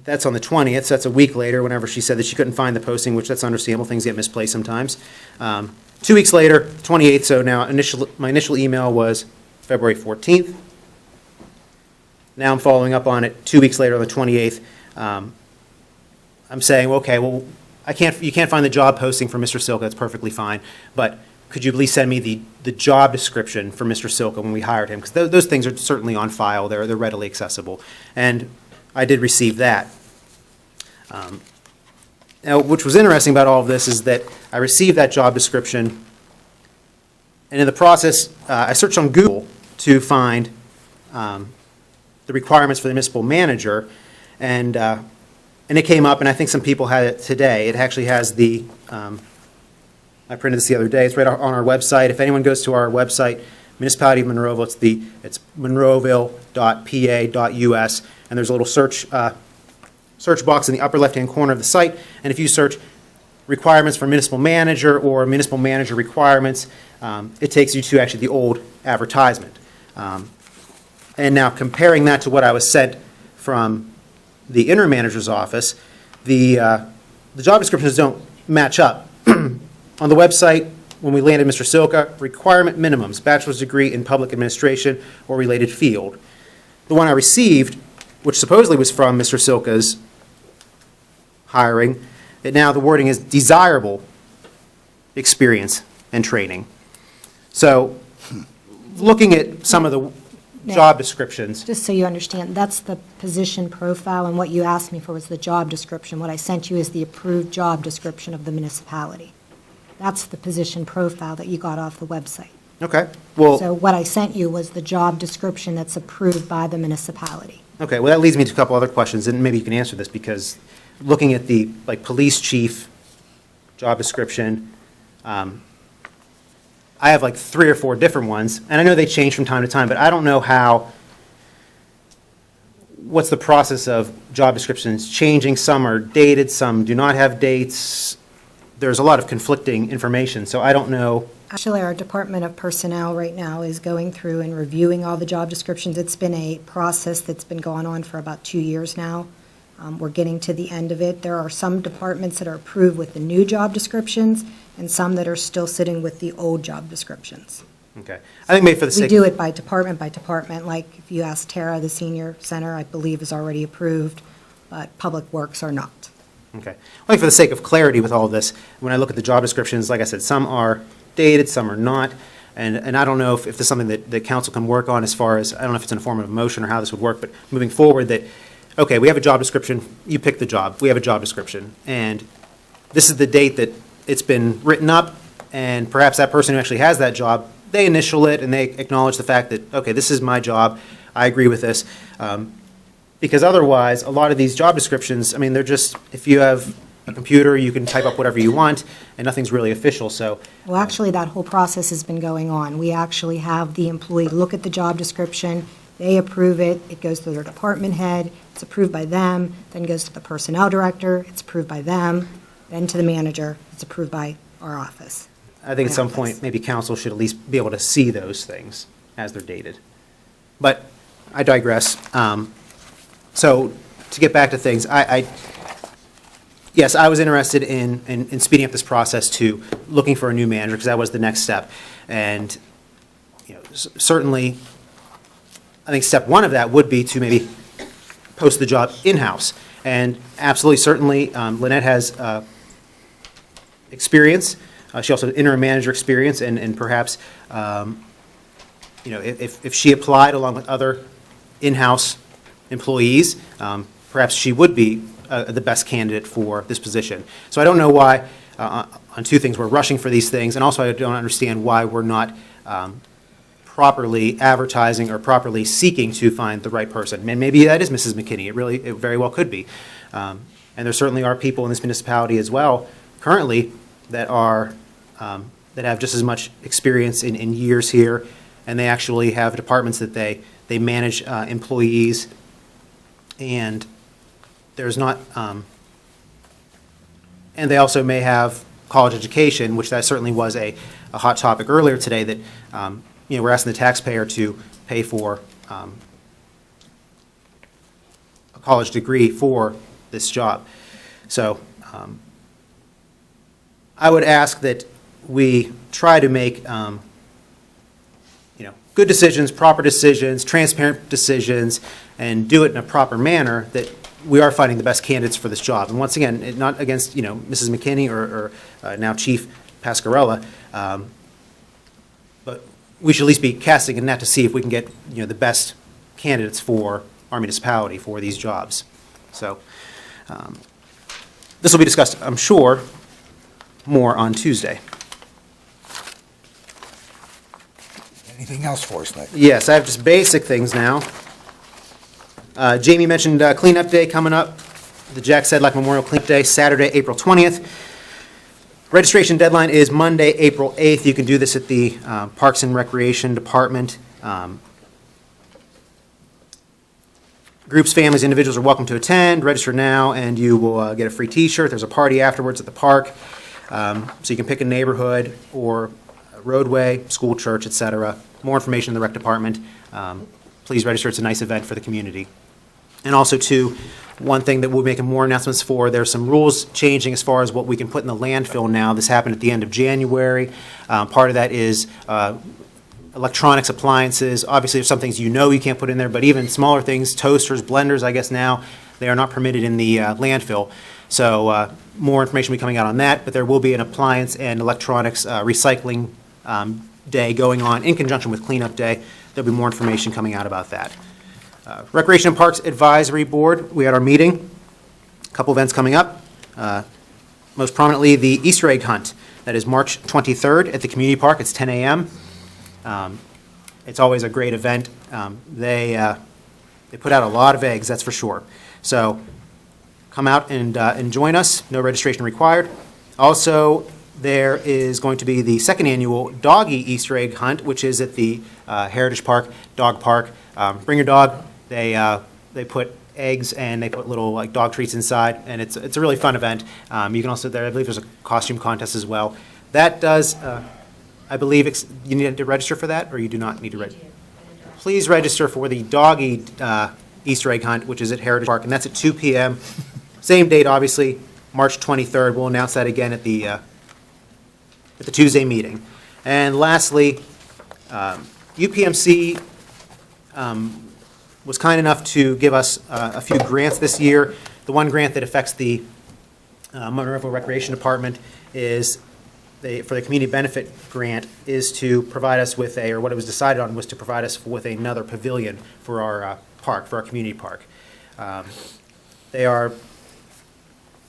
That's on the 20th, so that's a week later, whenever she said that she couldn't find the posting, which that's understandable, things get misplaced sometimes. 2 weeks later, 28th, so now my initial email was February 14th. Now I'm following up on it 2 weeks later on the 28th. I'm saying, okay, well, you can't find the job posting for Mr. Silka, that's perfectly fine, but could you please send me the job description for Mr. Silka when we hired him? Because those things are certainly on file, they're readily accessible. And I did receive that. Now, which was interesting about all of this is that I received that job description, and in the process, I searched on Google to find the requirements for the municipal manager, and it came up, and I think some people had it today. It actually has the, I printed this the other day, it's right on our website. If anyone goes to our website, Municipality of Monroeville, it's monroeville.pa.us, and there's a little search box in the upper left-hand corner of the site, and if you search requirements for municipal manager or municipal manager requirements, it takes you to actually the old advertisement. And now comparing that to what I was sent from the interim manager's office, the job descriptions don't match up. On the website, when we landed Mr. Silka, requirement minimums, bachelor's degree in public administration or related field. The one I received, which supposedly was from Mr. Silka's hiring, now the wording is desirable experience and training. So looking at some of the job descriptions. Just so you understand, that's the position profile, and what you asked me for was the job description. What I sent you is the approved job description of the municipality. That's the position profile that you got off the website. Okay. Well, So what I sent you was the job description that's approved by the municipality. okay, well, that leads me to a couple other questions, and maybe you can answer this, because looking at the, like, police chief job description, I have like 3 or 4 different ones, and I know they change from time to time, but I don't know what's the process of job descriptions changing? Some are dated, some do not have dates. There's a lot of conflicting information, so I don't know. Actually, our Department of Personnel right now is going through and reviewing all the job descriptions. It's been a process that's been going on for about 2 years now. We're getting to the end of it. There are some departments that are approved with the new job descriptions and some that are still sitting with the old job descriptions. Okay. I think maybe for the We sake. do it by department, like if you ask Tara, the senior center, I believe is already approved, but Public Works are not. Okay. Only for the sake of clarity with all of this, when I look at the job descriptions, like I said, some are dated, some are not, and I don't know if this is something that council can work on as far as, I don't know if it's in a form of a motion or how this would work, but moving forward that, okay, we have a job description, you pick the job, we have a job description, and this is the date that it's been written up, and perhaps that person who actually has that job, they initial it and they acknowledge the fact that, okay, this is my job, I agree with this. Because otherwise, a lot of these job descriptions, I mean, they're just, if you have a computer, you can type up whatever you want, and nothing's really official, so. Well, actually, that whole process has been going on. We actually have the employee look at the job description, they approve it, it goes to their department head, it's approved by them, then goes to the personnel director, it's approved by them, then to the manager, it's approved by our office. I think at some point, maybe council should at least be able to see those things as they're dated. But I digress. So to get back to things, yes, I was interested in speeding up this process to looking for a new manager, because that was the next step. And, you know, certainly, I think step one of that would be to maybe post the job in-house. And absolutely, certainly, Lynette has experience. She also has interim manager experience, and perhaps, you know, if she applied along with other in-house employees, perhaps she would be the best candidate for this position. So I don't know why, on 2 things, we're rushing for these things, and also I don't understand why we're not properly advertising or properly seeking to find the right person. And maybe that is Mrs. McKinney. It very well could be. And there certainly are people in this municipality as well, currently, that are that have just as much experience in years here, and they actually have departments that they manage employees, and there's not, and they also may have college education, which that certainly was a hot topic earlier today, that you know, we're asking the taxpayer to pay for a college degree for this job. So I would ask that we try to make, you know, good decisions, proper decisions, transparent decisions, and do it in a proper manner, that we are finding the best candidates for this job. And once again, not against, you know, Mrs. McKinney or now Chief Pascarella, but we should at least be casting a net to see if we can get, you know, the best candidates for our municipality for these jobs. So this will be discussed, I'm sure, more on Tuesday. Anything else for us, Nick? Yes, I have just basic things now. Jamie mentioned cleanup day coming up. The Jack Sedlak Memorial Cleanup Day, Saturday, April 20th. Registration deadline is Monday, April 8th. You can do this at the Parks and Recreation Department. Groups, families, individuals are welcome to attend. Register now, and you will get a free T-shirt. There's a party afterwards at the park. So you can pick a neighborhood or a roadway, school, church, etc. More information in the rec department. Please register. It's a nice event for the community. And also, too, one thing that we'll be making more announcements for, there's some rules changing as far as what we can put in the landfill now. This happened at the end of January. Part of that is electronics, appliances. Obviously, there's some things you know you can't put in there, but even smaller things, toasters, blenders, I guess now, they are not permitted in the landfill. So more information will be coming out on that, but there will be an appliance and electronics recycling day going on in conjunction with Cleanup Day. There'll be more information coming out about that. Recreation and Parks Advisory Board, we had our meeting. A couple events coming up. Most prominently, the Easter egg hunt. That is March 23rd at the community park. It's 10 a.m. It's always a great event. They put out a lot of eggs, that's for sure. So come out and join us. No registration required. Also, there is going to be the second annual Doggy Easter egg hunt, which is at the Heritage Park Dog Park. Bring your dog. They put eggs and they put little like dog treats inside, and it's a really fun event. You can also I believe there's a costume contest as well. That does, I believe, you need to register for that, or you do not need to register. Please register for the Doggy Easter egg hunt, which is at Heritage Park, and that's at 2 p.m. Same date, obviously, March 23rd. We'll announce that again at the Tuesday meeting. And lastly, UPMC was kind enough to give us a few grants this year. The one grant that affects the Monroeville Recreation Department is for the community benefit grant is to provide us with or what it was decided on was to provide us with another pavilion for our park, for our community park. They are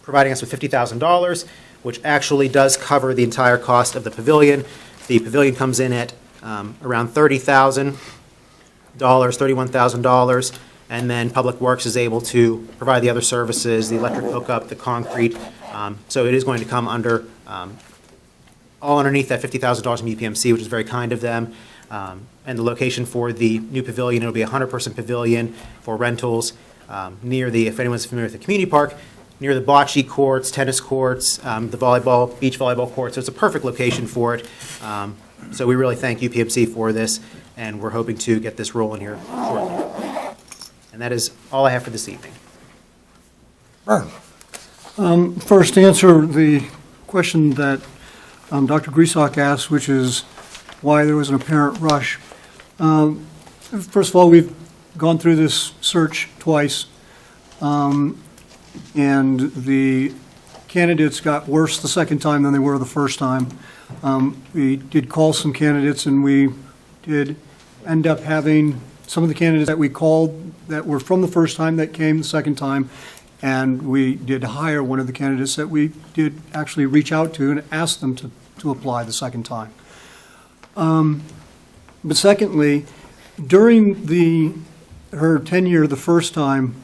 providing us with $50,000, which actually does cover the entire cost of the pavilion. The pavilion comes in at around $30,000, $31,000, and then Public Works is able to provide the other services, the electric hookup, the concrete. So it is going to come under, all underneath that $50,000 from UPMC, which is very kind of them. And the location for the new pavilion, it'll be a 100-person pavilion for rentals near if anyone's familiar with the community park, near the bocce courts, tennis courts, the beach volleyball courts. So it's a perfect location for it. So we really thank UPMC for this, and we're hoping to get this rolling here shortly. And that is all I have for this evening. Vern. First, to answer the question that Dr. Griesbach asked, which is why there was an apparent rush. First of all, we've gone through this search twice, and the candidates got worse the second time than they were the first time. We did call some candidates, and we did end up having some of the candidates that we called that were from the first time that came the second time, and we did hire one of the candidates that we did actually reach out to and ask them to apply the second time. But secondly, during her tenure the first time,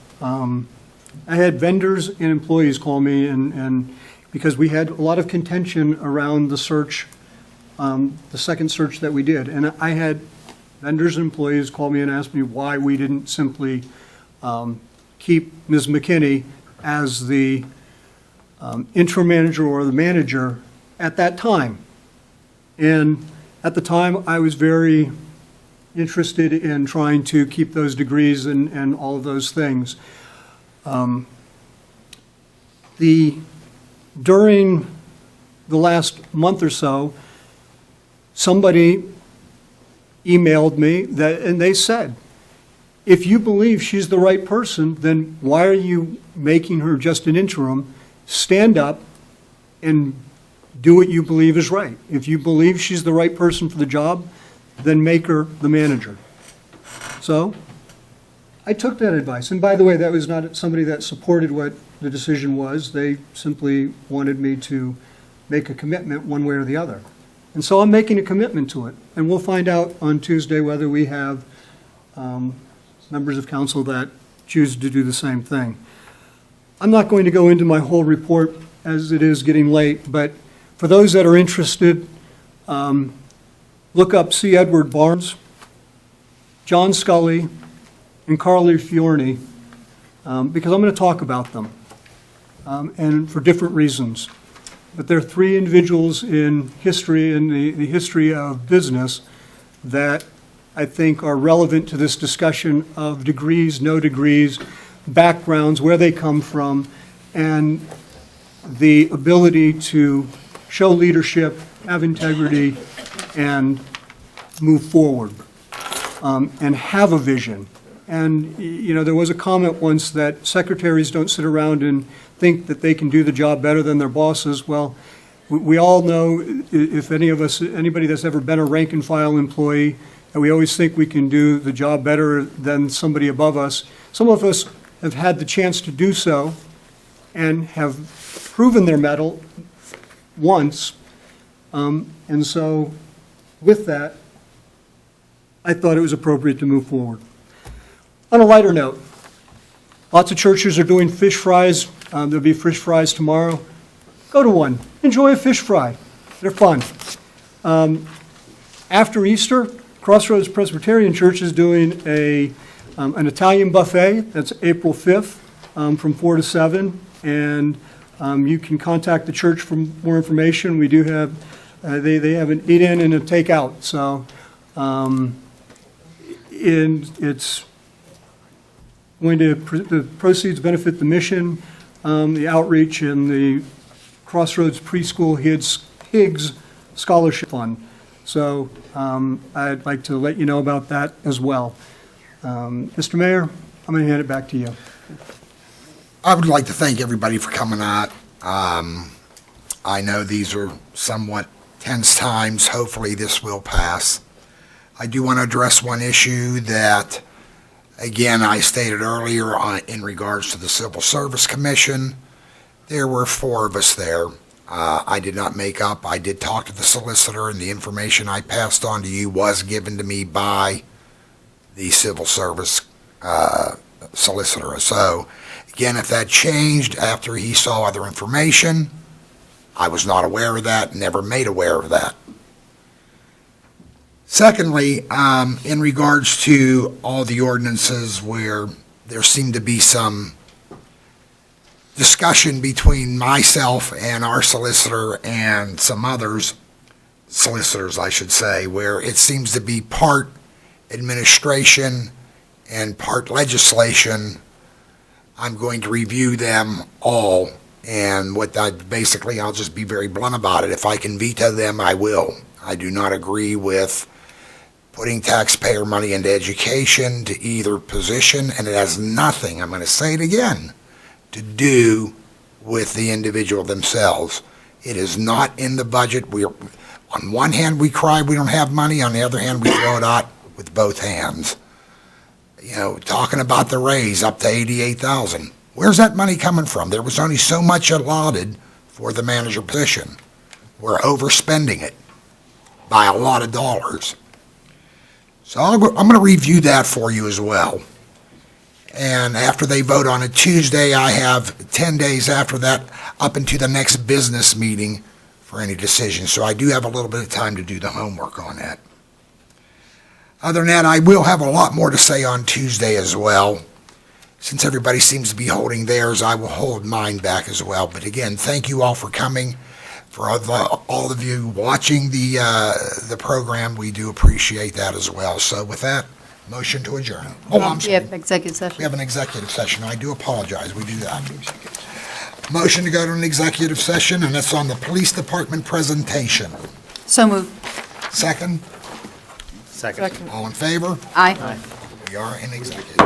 I had vendors and employees call me, and because we had a lot of contention around the search, the second search that we did. And I had vendors and employees call me and ask me why we didn't simply keep Ms. McKinney as the interim manager or the manager at that time. And at the time, I was very interested in trying to keep those degrees and all of those things. During the last month or so, somebody emailed me and they said, if you believe she's the right person, then why are you making her just an interim? Stand up and do what you believe is right. If you believe she's the right person for the job, then make her the manager. So I took that advice. And by the way, that was not somebody that supported what the decision was. They simply wanted me to make a commitment one way or the other. And so I'm making a commitment to it. And we'll find out on Tuesday whether we have members of council that choose to do the same thing. I'm not going to go into my whole report as it is getting late, but for those that are interested, look up C. Edward Barnes, John Scully, and Carly Fiorni, because I'm going to talk about them, and for different reasons. But there are three individuals in history, in the history of business, that I think are relevant to this discussion of degrees, no degrees, backgrounds, where they come from, and the ability to show leadership, have integrity, and move forward, and have a vision. And, you know, there was a comment once that secretaries don't sit around and think that they can do the job better than their bosses. Well, we all know, if anybody that's ever been a rank and file employee, and we always think we can do the job better than somebody above us. Some of us have had the chance to do so and have proven their mettle once. And so with that, I thought it was appropriate to move forward. On a lighter note, lots of churches are doing fish fries There'll be fish fries tomorrow. Go to one. Enjoy a fish fry. They're fun. After Easter, Crossroads Presbyterian Church is doing an Italian buffet. That's April 5th from 4 to 7. And you can contact the church for more information. We do have, they have an eat-in and a take-out. So it's going to, the proceeds benefit the mission, the outreach, and the Crossroads Preschool Higgs Scholarship Fund. So I'd like to let you know about that as well. Mr. Mayor, I'm going to hand it back to you. I would like to thank everybody for coming out. I know these are somewhat tense times. Hopefully this will pass. I do want to address one issue that, again, I stated earlier in regards to the Civil Service Commission. There were 4 of us there. I did not make up. I did talk to the solicitor, and the information I passed on to you was given to me by the Civil Service solicitor. So, again, if that changed after he saw other information, I was not aware of that, never made aware of that. Secondly, in regards to all the ordinances where there seemed to be some discussion between myself and our solicitor and some others, solicitors, I should say, where it seems to be part administration and part legislation, I'm going to review them all, and basically, I'll just be very blunt about it. If I can veto them, I will. I do not agree with putting taxpayer money into education to either position, and it has nothing, I'm going to say it again, to do with the individual themselves. It is not in the budget. On one hand, we cry we don't have money. On the other hand, we throw it out with both hands. You know, talking about the raise up to $88,000. Where's that money coming from? There was only so much allotted for the manager position. We're overspending it by a lot of dollars. So I'm going to review that for you as well. And after they vote on it Tuesday, I have 10 days after that up into the next business meeting for any decision. So I do have a little bit of time to do the homework on that. Other than that, I will have a lot more to say on Tuesday as well. Since everybody seems to be holding theirs, I will hold mine back as well. But again, thank you all for coming. For all of you watching the program, we do appreciate that as well. So with that, motion to adjourn. Oh, I'm sorry. We have executive session. We have an executive session. I do apologize. We do that. Motion to go to an executive session, and it's on the police department presentation. So moved. Second? Second. All in favor? Aye. We are in executive.